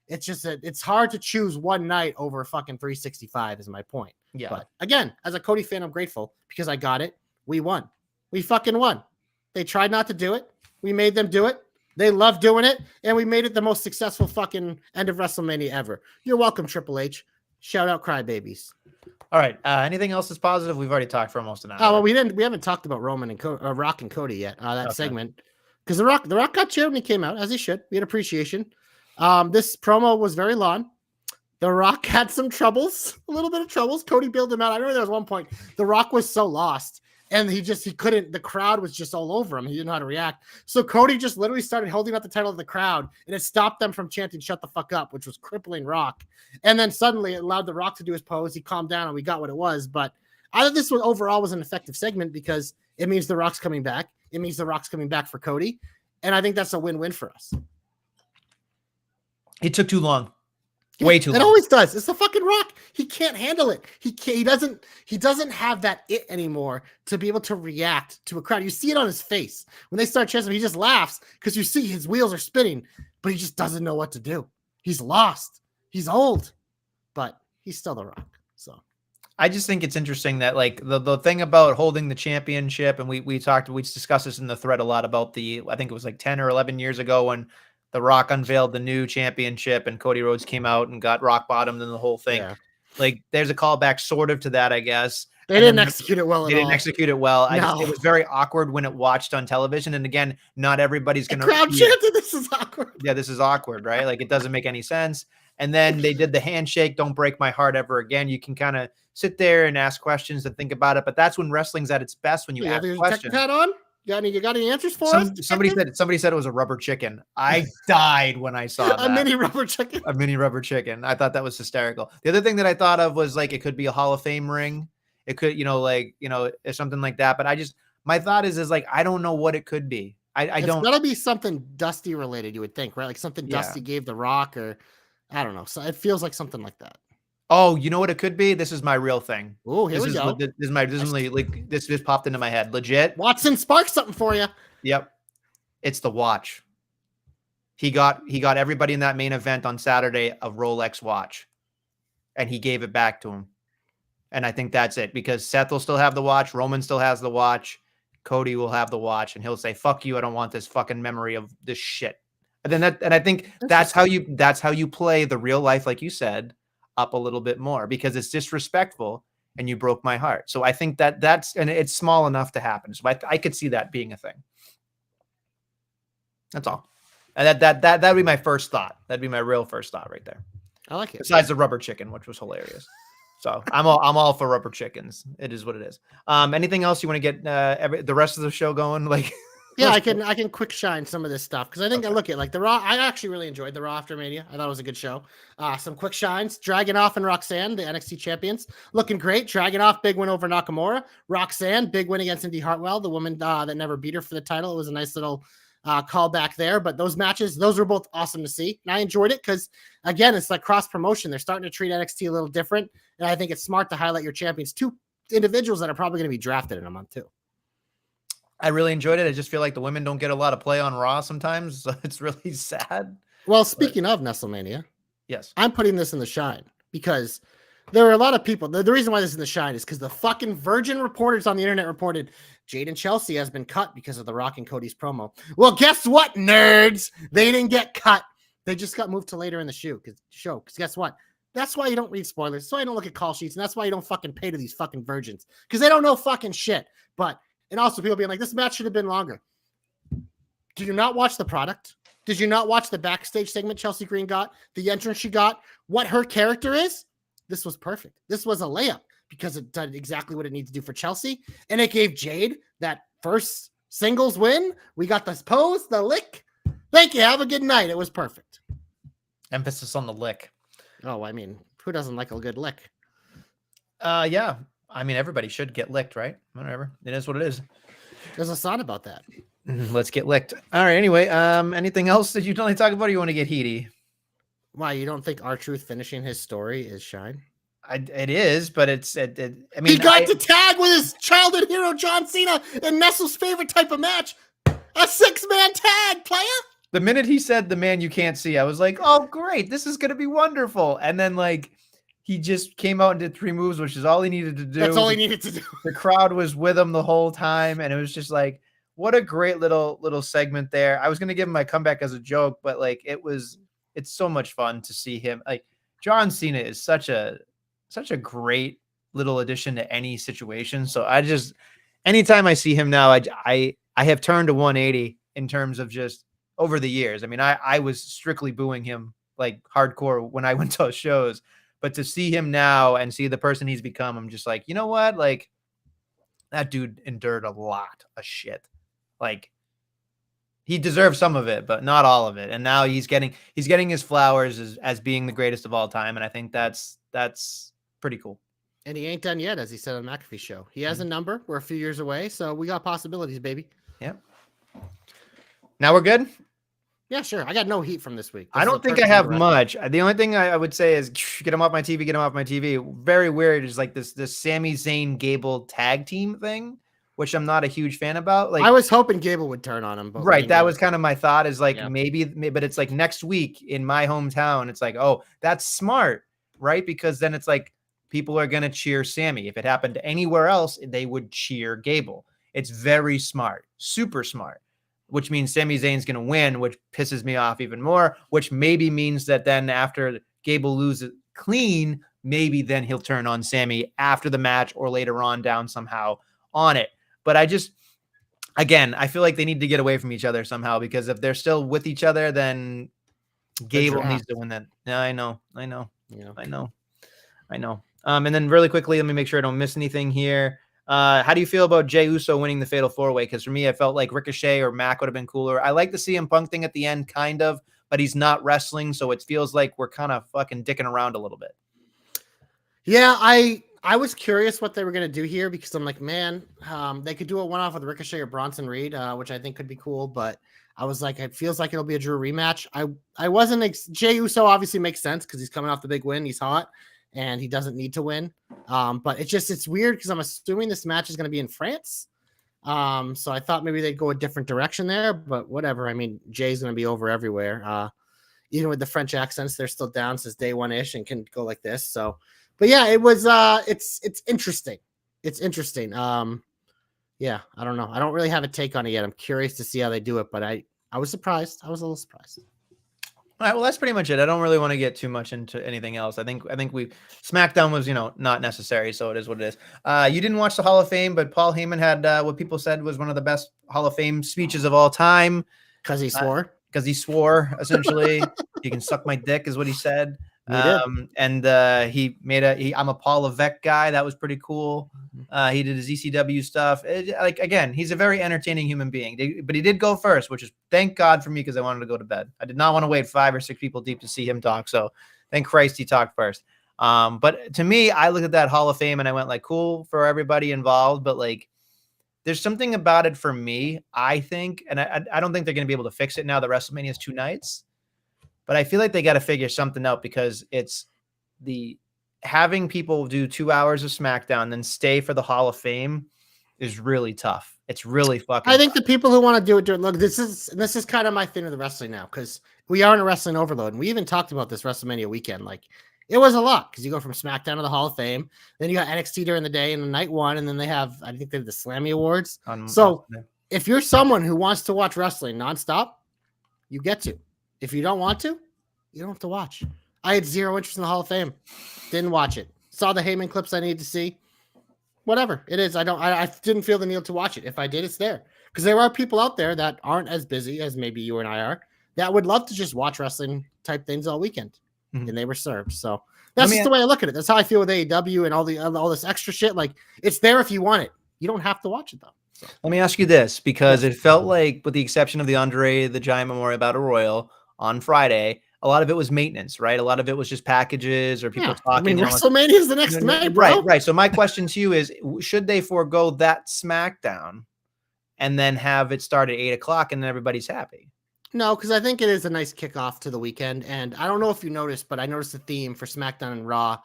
it's just it's hard to choose one night over fucking 365 is my point. Yeah. But again, as a Cody fan, I'm grateful because I got it. We won. We fucking won. They tried not to do it. We made them do it. They love doing it. And we made it the most successful fucking end of WrestleMania ever. You're welcome, Triple H. Shout out Crybabies. All right. Anything else is positive? We've already talked for almost an hour. Oh, well, we haven't talked about Roman and Rock and Cody yet. Segment, because the Rock got cheered when he came out, as he should. We had appreciation. This promo was very long. The Rock had some troubles, a little bit of troubles. Cody bailed him out. I remember there was one point The Rock was so lost, and he couldn't. The crowd was just all over him. He didn't know how to react. So Cody just literally started holding up the title of the crowd, and it stopped them from chanting "Shut the fuck up," which was crippling Rock. And then suddenly it allowed The Rock to do his pose. He calmed down, and we got what it was. But I thought this overall was an effective segment, because it means The Rock's coming back. It means The Rock's coming back for Cody, and I think that's a win-win for us. It took too long. Way too long. It always does. It's the fucking Rock. He can't handle it. He doesn't have that it anymore to be able to react to a crowd. You see it on his face. When they start chanting, he just laughs because you see his wheels are spinning, but he just doesn't know what to do. He's lost. He's old, but he's still the Rock. So I just think it's interesting that like the thing about holding the championship, and we discussed this in the thread a lot about I think it was like 10 or 11 years ago when The Rock unveiled the new championship and Cody Rhodes came out and got rock bottomed and the whole thing. Yeah. Like there's a callback sort of to that, I guess. They didn't execute it well at all. They didn't execute it well. No. It was very awkward when it watched on television. And again, not everybody's going to. Crowd chanted, this is awkward. Yeah, this is awkward, right? Like it doesn't make any sense. And then they did the handshake, don't break my heart ever again. You can kind of sit there and ask questions and think about it. But that's when wrestling's at its best, when you ask questions. Hat on? You got any answers for us? Somebody said it was a rubber chicken. I died when I saw that. A mini rubber chicken. A mini rubber chicken. I thought that was hysterical. The other thing that I thought of was like it could be a Hall of Fame ring. It could, something like that. But my thought is like I don't know what it could be. It's gotta be something Dusty related, you would think, right? Like something Dusty gave The Rock, or I don't know. So it feels like something like that. Oh, you know what it could be? This is my real thing. Oh, here we go. This just popped into my head. Legit. Watson sparked something for you. Yep. It's the watch. He got everybody in that main event on Saturday a Rolex watch, and he gave it back to him. And I think that's it, because Seth will still have the watch. Roman still has the watch. Cody will have the watch, and he'll say, "Fuck you. I don't want this fucking memory of this shit." And I think that's how you play the real life, like you said, up a little bit more, because it's disrespectful and you broke my heart. So I think that's it's small enough to happen. So I could see that being a thing. That's all. And that'd be my first thought. That'd be my real first thought right there. I like it. Besides the rubber chicken, which was hilarious. So I'm all for rubber chickens. It is what it is. Anything else you want to get the rest of the show going? Like, yeah, I can quick shine some of this stuff, because I think I look at like the Raw. I actually really enjoyed the Raw after Mania. I thought it was a good show. Some quick shines: Dragunov and Roxanne, the NXT champions, looking great. Dragunov, big win over Nakamura. Roxanne, big win against Indy Hartwell, the woman that never beat her for the title. It was a nice little callback there. But those matches, those were both awesome to see, and I enjoyed it because again, it's like cross promotion. They're starting to treat NXT a little different, and I think it's smart to highlight your champions, two individuals that are probably going to be drafted in a month too. I really enjoyed it. I just feel like the women don't get a lot of play on Raw sometimes. So it's really sad. Well, speaking of Nestlemania, yes, I'm putting this in the shine because there are a lot of people. The reason why this is in the shine is because the fucking virgin reporters on the internet reported Jade and Chelsea has been cut because of The Rock and Cody's promo. Well, guess what, nerds? They didn't get cut. They just got moved to later in the show. Because guess what? That's why you don't read spoilers. That's why you don't look at call sheets. And that's why you don't fucking pay to these fucking virgins. Because they don't know fucking shit. And also people being like, this match should have been longer. Did you not watch the product? Did you not watch the backstage segment Chelsea Green got? The entrance she got? What her character is? This was perfect. This was a layup because it did exactly what it needs to do for Chelsea. And it gave Jade that first singles win. We got this pose, the lick. Thank you. Have a good night. It was perfect. Emphasis on the lick. Oh, I mean, who doesn't like a good lick? Yeah. I mean, everybody should get licked, right? Whatever. It is what it is. There's a song about that. Let's get licked. All right. Anyway, anything else that you only talk about, or you want to get heaty? Why, you don't think R-Truth finishing his story is shine? It is, but I mean, he got to tag with his childhood hero John Cena in Nestle's favorite type of match, a 6-man tag, player. The minute he said the man you can't see, I was like, oh, great. This is going to be wonderful. And then like, he just came out and did 3 moves, which is all he needed to do. That's all he needed to do. The crowd was with him the whole time. And it was just like, what a great little segment there. I was going to give him my comeback as a joke, but like, it's so much fun to see him. Like, John Cena is such a great little addition to any situation. So anytime I see him now, I have turned to 180 in terms of just over the years. I mean, I was strictly booing him like hardcore when I went to shows. But to see him now and see the person he's become, I'm just like, you know what? Like, that dude endured a lot of shit. Like, he deserves some of it, but not all of it. And now he's getting his flowers as being the greatest of all time. And I think that's pretty cool. And he ain't done yet, as he said on McAfee's show. He has a number. We're a few years away, so we got possibilities, baby. Yep. Now we're good? Yeah, sure. I got no heat from this week. I don't think I have much. The only thing I would say is get him off my TV, get him off my TV. Very weird is like this Sami Zayn Gable tag team thing, which I'm not a huge fan about. Like I was hoping Gable would turn on him, but right, that was kind of my thought is like maybe, but it's like next week in my hometown. It's like, oh, that's smart, right? Because then it's like people are going to cheer Sami. If it happened anywhere else, they would cheer Gable. It's very smart, super smart, which means Sami Zayn's going to win, which pisses me off even more, which maybe means that then after Gable loses clean, maybe then he'll turn on Sami after the match or later on down somehow on it. But again, I feel like they need to get away from each other somehow, because if they're still with each other, then Gable needs to win that. Yeah, I know. And then really quickly, let me make sure I don't miss anything here. How do you feel about Jey Uso winning the Fatal 4-Way? Because for me, I felt like Ricochet or Mac would have been cooler. I like the CM Punk thing at the end, kind of, but he's not wrestling, so it feels like we're kind of fucking dicking around a little bit. Yeah, I was curious what they were going to do here, because I'm like, man, they could do a one-off with Ricochet or Bronson Reed, which I think could be cool, but I was like, it feels like it'll be a Drew rematch. I wasn't Jey Uso obviously makes sense because he's coming off the big win. He's hot and he doesn't need to win. But it's weird because I'm assuming this match is going to be in France. So I thought maybe they'd go a different direction there, but whatever. I mean, Jay's going to be over everywhere. Even with the French accents, they're still down since day one-ish and can go like this. So, but yeah, it was, it's interesting. It's interesting. Yeah, I don't know. I don't really have a take on it yet. I'm curious to see how they do it, but I was surprised. I was a little surprised. All right, well, that's pretty much it. I don't really want to get too much into anything else. I think SmackDown was, not necessary, so it is what it is. You didn't watch the Hall of Fame, but Paul Heyman had what people said was one of the best Hall of Fame speeches of all time. Because he swore? Because he swore, essentially. You can suck my dick is what he said. He made I'm a Paul Levesque guy. That was pretty cool. He did his ECW stuff. Again, he's a very entertaining human being, but he did go first, which is thank God for me, because I wanted to go to bed. I did not want to wait 5 or 6 people deep to see him talk. So thank Christ he talked first. But to me, I looked at that Hall of Fame and I went like, cool for everybody involved. But like, there's something about it for me, I think, and I don't think they're going to be able to fix it now that WrestleMania is 2 nights. But I feel like they got to figure something out, because it's having people do 2 hours of SmackDown, then stay for the Hall of Fame is really tough. It's really fucking I think the people who want to do it, look, this is kind of my thing of the wrestling now, because we are in a wrestling overload. And we even talked about this WrestleMania weekend. Like, it was a lot, because you go from SmackDown to the Hall of Fame, then you got NXT during the day and the night one, and then I think they have the Slammy Awards. So if you're someone who wants to watch wrestling nonstop, you get to. If you don't want to, you don't have to watch. I had zero interest in the Hall of Fame. Didn't watch it. Saw the Heyman clips I needed to see. Whatever it is, I didn't feel the need to watch it. If I did, it's there. Because there are people out there that aren't as busy as maybe you and I are that would love to just watch wrestling type things all weekend. Mm-hmm. And they were served. So that's just the way I look at it. That's how I feel with AEW and all this extra shit. Like, it's there if you want it. You don't have to watch it though. So. Let me ask you this, because it felt like, with the exception of the Andre the Giant Memorial Battle Royal on Friday, a lot of it was maintenance, right? A lot of it was just packages or people talking. I mean, WrestleMania is the next night, bro. Right. So my question to you is, should they forego that SmackDown and then have it start at 8:00 and then everybody's happy? No, because I think it is a nice kickoff to the weekend. And I don't know if you noticed, but I noticed the theme for SmackDown and Raw.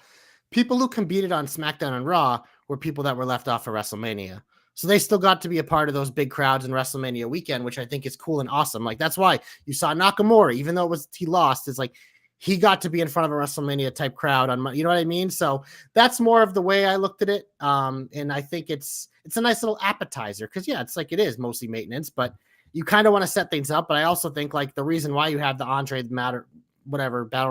People who competed on SmackDown and Raw were people that were left off for WrestleMania. So they still got to be a part of those big crowds in WrestleMania weekend, which I think is cool and awesome. Like, that's why you saw Nakamura, even though he lost, it's like he got to be in front of a WrestleMania type crowd on, you know what I mean? So that's more of the way I looked at it. And I think it's a nice little appetizer, because it's like, it is mostly maintenance, but you kind of want to set things up. But I also think, like, the reason why you have the Andre Battle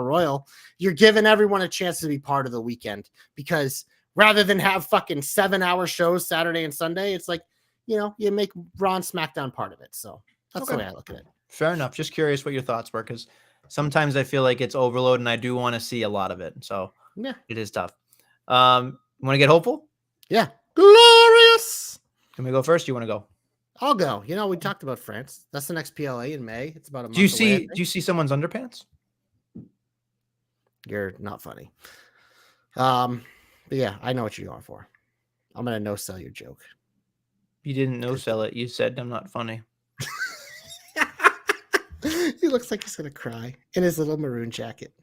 Royal, you're giving everyone a chance to be part of the weekend, because rather than have fucking 7-hour shows Saturday and Sunday, it's like, you make Raw and SmackDown part of it. So that's the way I look at it. Fair enough. Just curious what your thoughts were, because sometimes I feel like it's overload and I do want to see a lot of it. So yeah, it is tough. Want to get hopeful? Yeah. Glorious. Can we go first? You want to go? I'll go. We talked about France. That's the next PLA in May. It's about a month away. Do you see someone's underpants? You're not funny. But yeah, I know what you're going for. I'm going to no-sell your joke. You didn't no-sell it. You said I'm not funny. He looks like he's gonna cry in his little maroon jacket.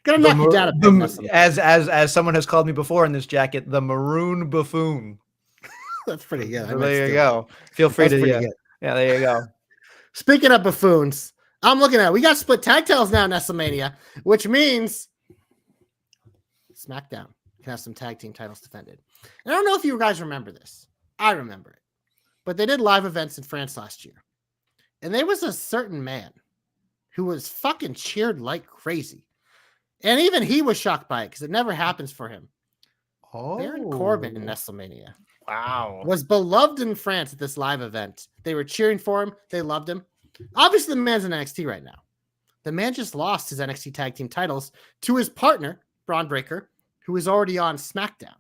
Gonna knock you down a bit. As someone has called me before in this jacket, the maroon buffoon. That's pretty good. So there you go. Feel free to yeah. There you go. Speaking of buffoons, I'm looking at we got split tag titles now in Nestlemania, which means SmackDown can have some tag team titles defended. And I don't know if you guys remember this. I remember it. But they did live events in France last year. And there was a certain man who was fucking cheered like crazy. And even he was shocked by it because it never happens for him. Baron Corbin in Nestlemania. Wow. Was beloved in France at this live event. They were cheering for him. They loved him. Obviously, the man's in NXT right now. The man just lost his NXT tag team titles to his partner, Braun Breaker, who is already on SmackDown.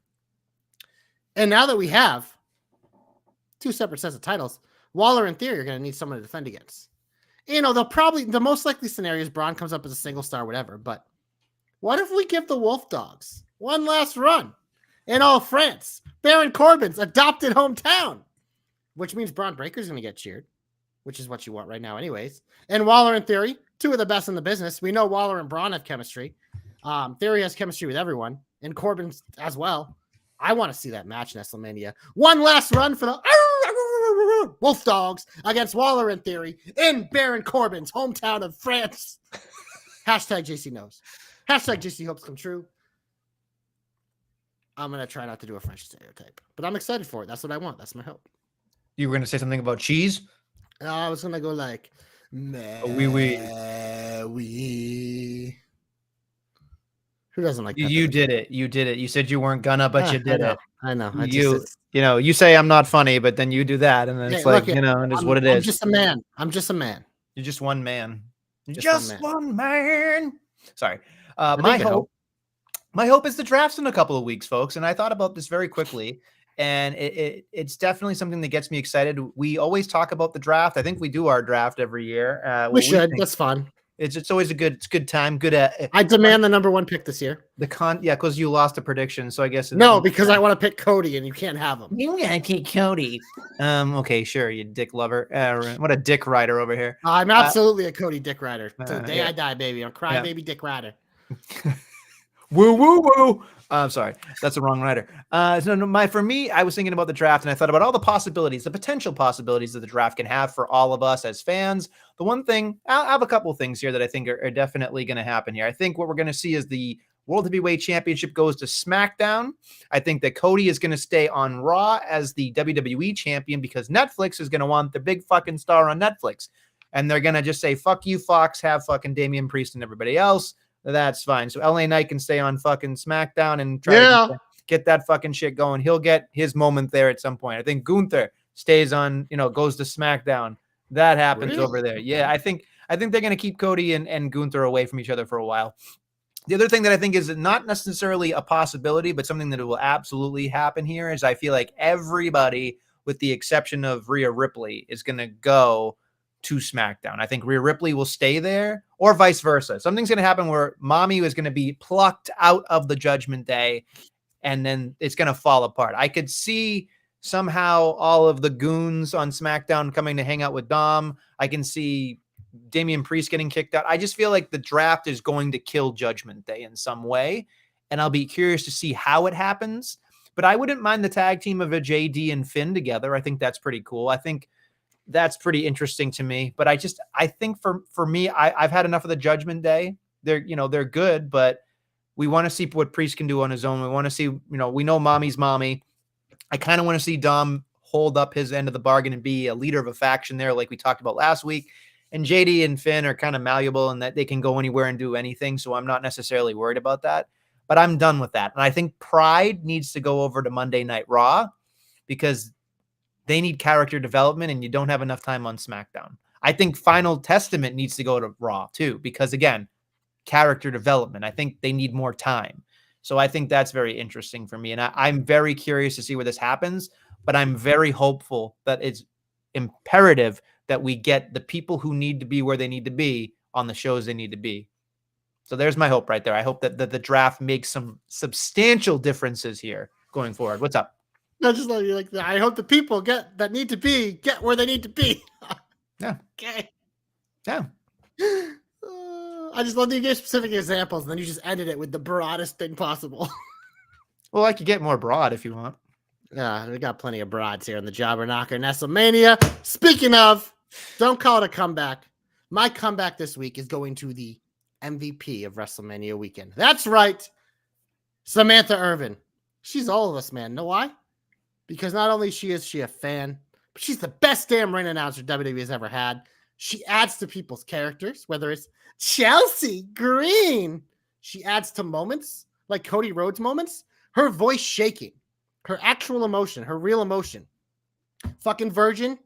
And now that we have two separate sets of titles, Waller and Theory are going to need someone to defend against. You know, the most likely scenario is Braun comes up as a single star, whatever. But what if we give the Wolf Dogs one last run in all France? Baron Corbin's adopted hometown, which means Braun Breaker's going to get cheered, which is what you want right now anyways. And Waller and Theory, two of the best in the business. We know Waller and Braun have chemistry. Theory has chemistry with everyone, and Corbin as well. I want to see that match in Nestlemania. One last run for the Wolf Dogs against Waller and Theory in Baron Corbin's hometown of France. Hashtag JC knows. Hashtag JC hopes come true. I'm going to try not to do a French stereotype, but I'm excited for it. That's what I want. That's my hope. You were going to say something about cheese? I was going to go like, oui. Who doesn't like that? You did it. You did it. You said you weren't gonna, but you did it. I know. You say I'm not funny, but then you do that, and then it's like, it is what it is. I'm just a man. I'm just a man. You're just one man. Just one man. Sorry. My hope is the draft's in a couple of weeks, folks. And I thought about this very quickly, and it's definitely something that gets me excited. We always talk about the draft. I think we do our draft every year. We should. That's fun. It's always it's good time. I demand the number one pick this year. Because you lost a prediction, so I guess because I want to pick Cody and you can't have him. You gotta pick Cody. Okay, sure, you dick lover. What a dick rider over here. I'm absolutely a Cody dick rider. Till the day I die, baby. I'm crying, baby dick rider. Woo woo woo. I'm sorry, that's the wrong writer. For me, I was thinking about the draft, and I thought about all the possibilities, the potential possibilities that the draft can have for all of us as fans. The one thing, I have a couple of things here that I think are definitely going to happen here. I think what we're going to see is the World Heavyweight Championship goes to SmackDown. I think that Cody is going to stay on Raw as the WWE champion because Netflix is going to want the big fucking star on Netflix, and they're going to just say, "Fuck you, Fox. Have fucking Damian Priest and everybody else." That's fine. So LA Knight can stay on fucking SmackDown and try to get that fucking shit going. He'll get his moment there at some point. I think Gunther stays on, goes to SmackDown. That happens over there. Yeah, I think they're going to keep Cody and Gunther away from each other for a while. The other thing that I think is not necessarily a possibility, but something that will absolutely happen here is I feel like everybody, with the exception of Rhea Ripley, is going to go to SmackDown. I think Rhea Ripley will stay there or vice versa. Something's going to happen where Mommy is going to be plucked out of the Judgment Day and then it's going to fall apart. I could see somehow all of the goons on SmackDown coming to hang out with Dom. I can see Damian Priest getting kicked out. I just feel like the draft is going to kill Judgment Day in some way. And I'll be curious to see how it happens, but I wouldn't mind the tag team of a JD and Finn together. I think that's pretty cool. I think that's pretty interesting to me, but I think for me, I've had enough of the Judgment Day. They're good, but we want to see what Priest can do on his own. We want to see, we know Mommy's mommy. I kind of want to see Dom hold up his end of the bargain and be a leader of a faction there, like we talked about last week. And JD and Finn are kind of malleable in that they can go anywhere and do anything. So I'm not necessarily worried about that, but I'm done with that. And I think Pride needs to go over to Monday Night Raw because they need character development and you don't have enough time on SmackDown. I think Final Testament needs to go to Raw too, because again, character development. I think they need more time. So I think that's very interesting for me. And I'm very curious to see where this happens, but I'm very hopeful that it's imperative that we get the people who need to be where they need to be on the shows they need to be. So there's my hope right there. I hope that the draft makes some substantial differences here going forward. What's up? No, just like that. I hope the people get where they need to be. Yeah. Okay. Yeah. I just love that you gave specific examples, and then you just ended it with the broadest thing possible. Well, I could get more broad if you want. Yeah, we got plenty of broads here in the Jobber Knocker Nestlemania. Speaking of, don't call it a comeback. My comeback this week is going to the MVP of WrestleMania weekend. That's right, Samantha Irvin. She's all of us, man. Know why? Because not only is she a fan, but she's the best damn ring announcer WWE has ever had. She adds to people's characters, whether it's Chelsea Green. She adds to moments like Cody Rhodes moments. Her voice shaking, her actual emotion, her real emotion. Fucking Virgin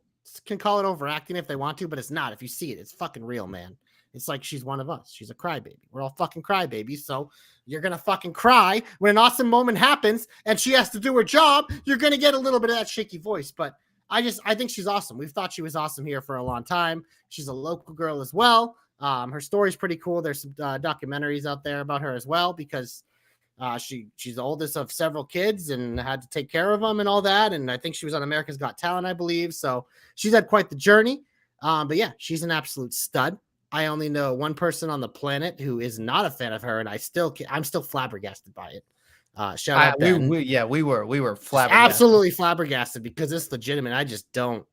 can call it overacting if they want to, but it's not. If you see it, it's fucking real, man. It's like she's one of us. She's a crybaby. We're all fucking crybabies. So you're going to fucking cry when an awesome moment happens and she has to do her job. You're going to get a little bit of that shaky voice. But I think she's awesome. We've thought she was awesome here for a long time. She's a local girl as well. Her story's pretty cool. There's some documentaries out there about her as well, because she's the oldest of several kids and had to take care of them and all that. And I think she was on America's Got Talent, I believe. So she's had quite the journey. But yeah, she's an absolute stud. I only know one person on the planet who is not a fan of her, and I'm still flabbergasted by it. Shout out Ben. We were flabbergasted. Absolutely flabbergasted, because it's legitimate. I just don't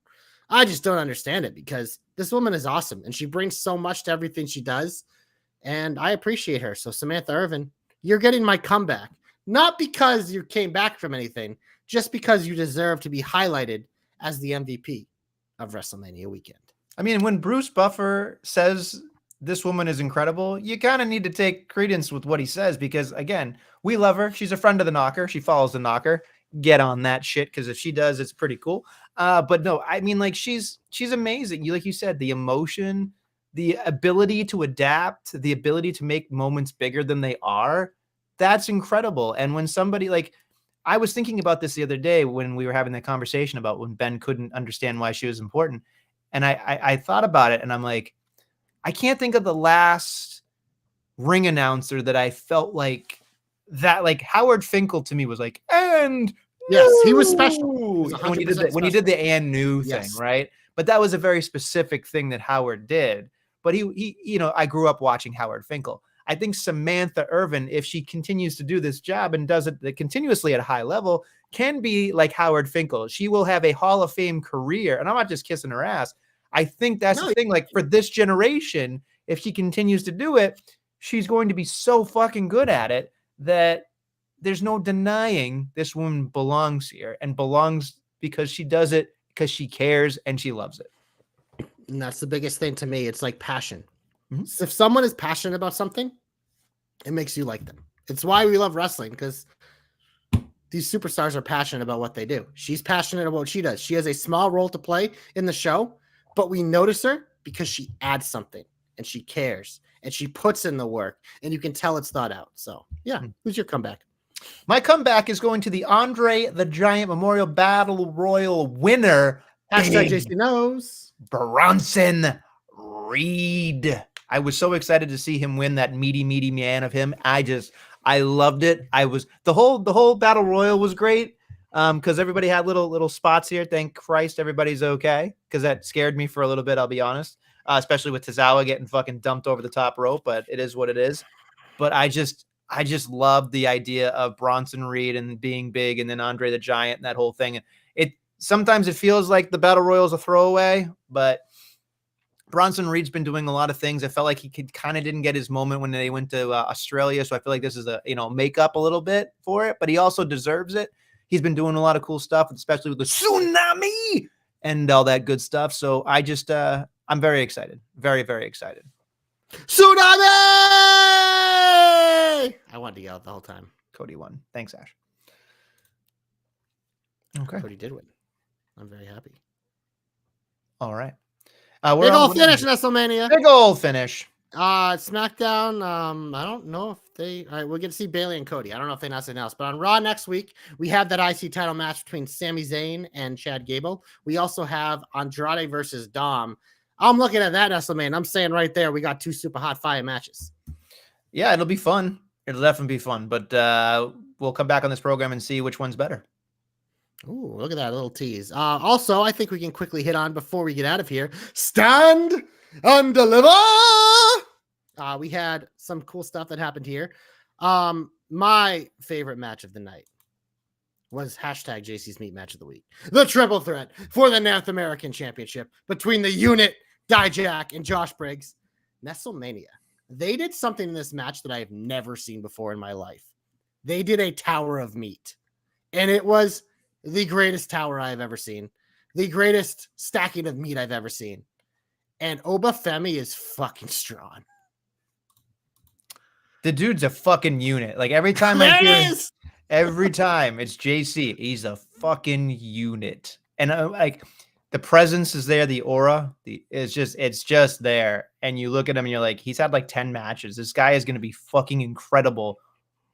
understand it, because this woman is awesome and she brings so much to everything she does, and I appreciate her. So Samantha Irvin, you're getting my comeback, not because you came back from anything, just because you deserve to be highlighted as the MVP of WrestleMania weekend. I mean, when Bruce Buffer says this woman is incredible, you kind of need to take credence with what he says, because again, we love her. She's a friend of the Knocker. She follows the Knocker. Get on that shit, because if she does, it's pretty cool. But no, I mean, like, she's amazing. Like you said, the emotion, the ability to adapt, the ability to make moments bigger than they are, that's incredible. And when somebody, like, I was thinking about this the other day when we were having that conversation about when Ben couldn't understand why she was important. And I thought about it, and I'm like, I can't think of the last ring announcer that I felt like that. Like Howard Finkel to me was like, and yes, he was special. He was when he did the and new thing, right? But that was a very specific thing that Howard did. But he, I grew up watching Howard Finkel. I think Samantha Irvin, if she continues to do this job and does it continuously at a high level, can be like Howard Finkel. She will have a Hall of Fame career. And I'm not just kissing her ass. I think that's the thing. Like, for this generation, if she continues to do it, she's going to be so fucking good at it that there's no denying this woman belongs here, and belongs because she does it because she cares and she loves it. And that's the biggest thing to me. It's like passion. Mm-hmm. So if someone is passionate about something, it makes you like them. It's why we love wrestling, because these superstars are passionate about what they do. She's passionate about what she does. She has a small role to play in the show, but we notice her because she adds something and she cares and she puts in the work, and you can tell it's thought out. So yeah, who's your comeback? My comeback is going to the Andre the Giant Memorial Battle Royal winner. Hashtag JC knows. Bronson Reed. I was so excited to see him win, that meaty man of him. I loved it. The whole Battle Royal was great. Because everybody had little spots here. Thank Christ everybody's okay, because that scared me for a little bit, I'll be honest. Especially with Tozawa getting fucking dumped over the top rope, but it is what it is. But I just love the idea of Bronson Reed and being big, and then Andre the Giant and that whole thing. Sometimes it feels like the Battle Royal is a throwaway, but Bronson Reed's been doing a lot of things. I felt like he kind of didn't get his moment when they went to Australia, so I feel like this is a make up a little bit for it, but he also deserves it. He's been doing a lot of cool stuff, especially with the tsunami and all that good stuff. So I'm very excited. Very, very excited. Tsunami! I wanted to yell it the whole time. Cody won. Thanks, Ash. Okay. Cody did win. I'm very happy. All right. Big old finish, Nestlemania. Big old finish. SmackDown. I don't know if they. All right, we'll get to see Bayley and Cody. I don't know if they announced anything else, but on Raw next week we have that IC title match between Sami Zayn and Chad Gable. We also have Andrade versus Dom. I'm looking at that, Nestlemania. I'm saying right there, we got two super hot fire matches. Yeah, it'll be fun. It'll definitely be fun. But we'll come back on this program and see which one's better. Ooh, look at that little tease. Also, I think we can quickly hit on before we get out of here. Stand and deliver. We had some cool stuff that happened here. My favorite match of the night was hashtag JC's Meat Match of the Week. The triple threat for the North American Championship between the Unit, Dijak, and Josh Briggs. Nestlemania. They did something in this match that I have never seen before in my life. They did a tower of meat. And it was the greatest tower I've ever seen. The greatest stacking of meat I've ever seen. And Obafemi is fucking strong. The dude's a fucking unit. Like every time every time it's JC, he's a fucking unit. And like the presence is there, the aura, it's just there. And you look at him and you're like, he's had like 10 matches. This guy is going to be fucking incredible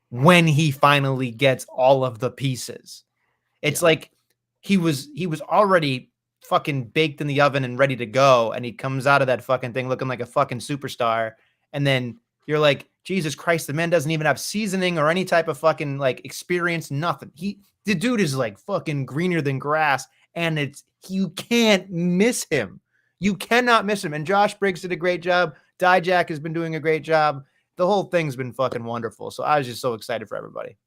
when he finally gets all of the pieces. It's like he was already fucking baked in the oven and ready to go, and he comes out of that fucking thing looking like a fucking superstar. And then you're like, Jesus Christ, the man doesn't even have seasoning or any type of fucking like experience, nothing. The dude is like fucking greener than grass, and you can't miss him. You cannot miss him. And Josh Briggs did a great job. Dijak has been doing a great job. The whole thing's been fucking wonderful. So I was just so excited for everybody.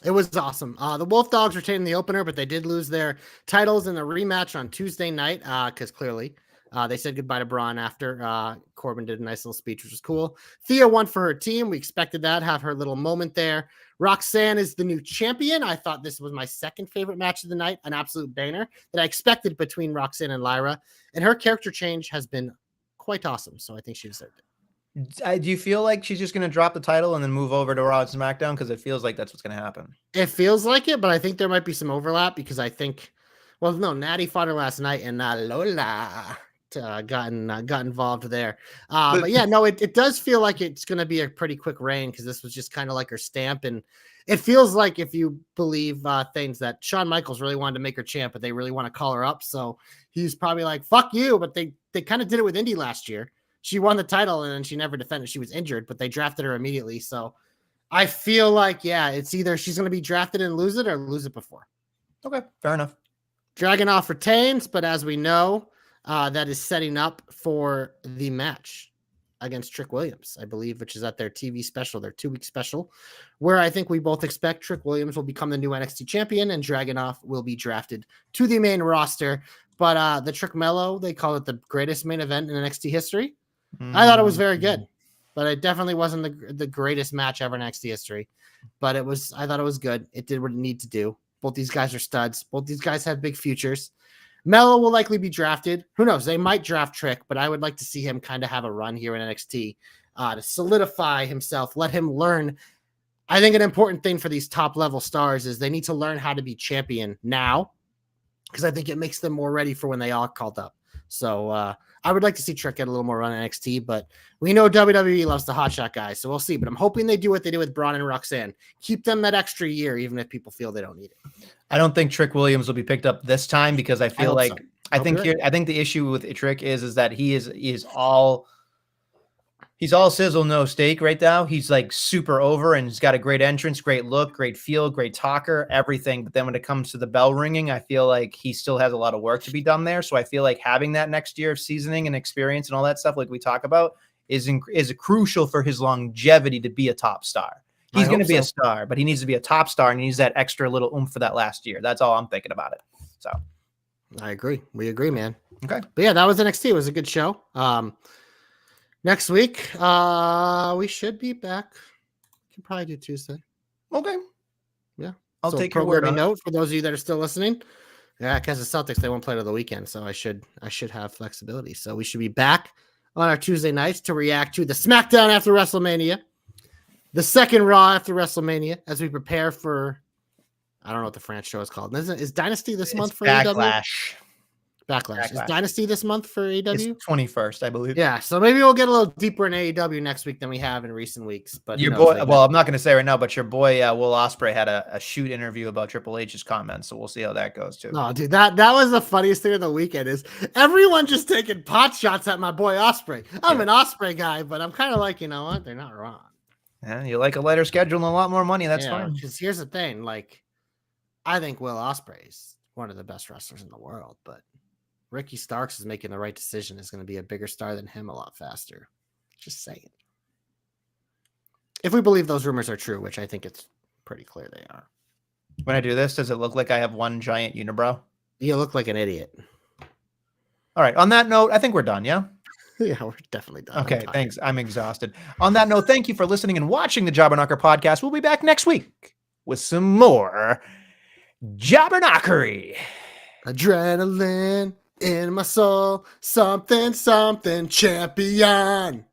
It was awesome. The Wolf Dogs retained the opener, but they did lose their titles in the rematch on Tuesday night because clearly they said goodbye to Braun after. Corbin did a nice little speech, which was cool. Thea won for her team. We expected that, have her little moment there. Roxanne is the new champion. I thought this was my second favorite match of the night, an absolute banger that I expected between Roxanne and Lyra. And her character change has been quite awesome, so I think she deserved it. Do you feel like she's just going to drop the title and then move over to Raw and SmackDown? Because it feels like that's what's going to happen. It feels like it, but I think there might be some overlap because I think, well, no, Natty fought her last night and Lola got involved there. But yeah, no, it does feel like it's going to be a pretty quick reign because this was just kind of like her stamp. And it feels like, if you believe things, that Shawn Michaels really wanted to make her champ, but they really want to call her up. So he's probably like, fuck you. But they kind of did it with Indy last year. She won the title and then she never defended. She was injured, but they drafted her immediately. So I feel like, yeah, it's either she's going to be drafted and lose it or lose it before. Okay, fair enough. Dragunov retains, but as we know, that is setting up for the match against Trick Williams, I believe, which is at their TV special, their 2-week special, where I think we both expect Trick Williams will become the new NXT champion and Dragunov will be drafted to the main roster. But the Trick Mello, they call it the greatest main event in NXT history. I thought it was very good, but it definitely wasn't the greatest match ever in NXT history. But I thought it was good. It did what it needed to do. Both these guys are studs. Both these guys have big futures. Mello will likely be drafted. Who knows? They might draft Trick, but I would like to see him kind of have a run here in NXT to solidify himself, let him learn. I think an important thing for these top level stars is they need to learn how to be champion now, because I think it makes them more ready for when they are called up. So I would like to see Trick get a little more run in NXT, but we know WWE loves the hotshot guys, so we'll see. But I'm hoping they do what they did with Braun and Roxanne. Keep them that extra year, even if people feel they don't need it. I don't think Trick Williams will be picked up this time because I feel like I think the issue with Trick is that he is all sizzle, no steak right now. He's like super over and he's got a great entrance, great look, great feel, great talker, everything. But then when it comes to the bell ringing, I feel like he still has a lot of work to be done there. So I feel like having that next year of seasoning and experience and all that stuff, like we talk about, is crucial for his longevity to be a top star. He's going to be a star, but he needs to be a top star and he needs that extra little oomph for that last year. That's all I'm thinking about it. So I agree. We agree, man. Okay. But yeah, that was NXT. It was a good show. Next week, we should be back. We can probably do Tuesday. Okay. Yeah. I'll take your word on it. Note for those of you that are still listening. Yeah, because the Celtics, they won't play till the weekend, so I should have flexibility. So we should be back on our Tuesday nights to react to the SmackDown after WrestleMania, the second Raw after WrestleMania, as we prepare for, I don't know what the France show is called. Is Dynasty this month for Backlash? Backlash. Is Dynasty this month for AEW? It's 21st, I believe. Yeah, so maybe we'll get a little deeper in AEW next week than we have in recent weeks. But your boy, well, I'm not going to say right now, but your boy Will Ospreay had a shoot interview about Triple H's comments, so we'll see how that goes too. No, dude, that was the funniest thing of the weekend. Is everyone just taking pot shots at my boy Ospreay? I'm an Ospreay guy, but I'm kind of like, you know what? They're not wrong. Yeah, you like a lighter schedule and a lot more money. That's fine. Because here's the thing, like, I think Will Ospreay is one of the best wrestlers in the world, but Ricky Starks is making the right decision, is going to be a bigger star than him a lot faster. Just saying. If we believe those rumors are true, which I think it's pretty clear they are. When I do this, does it look like I have one giant unibrow? You look like an idiot. All right. On that note, I think we're done, yeah? Yeah, we're definitely done. Okay, thanks. I'm exhausted. On that note, thank you for listening and watching the Jobberknocker podcast. We'll be back next week with some more Jobberknockery. Adrenaline in my soul, something, something champion.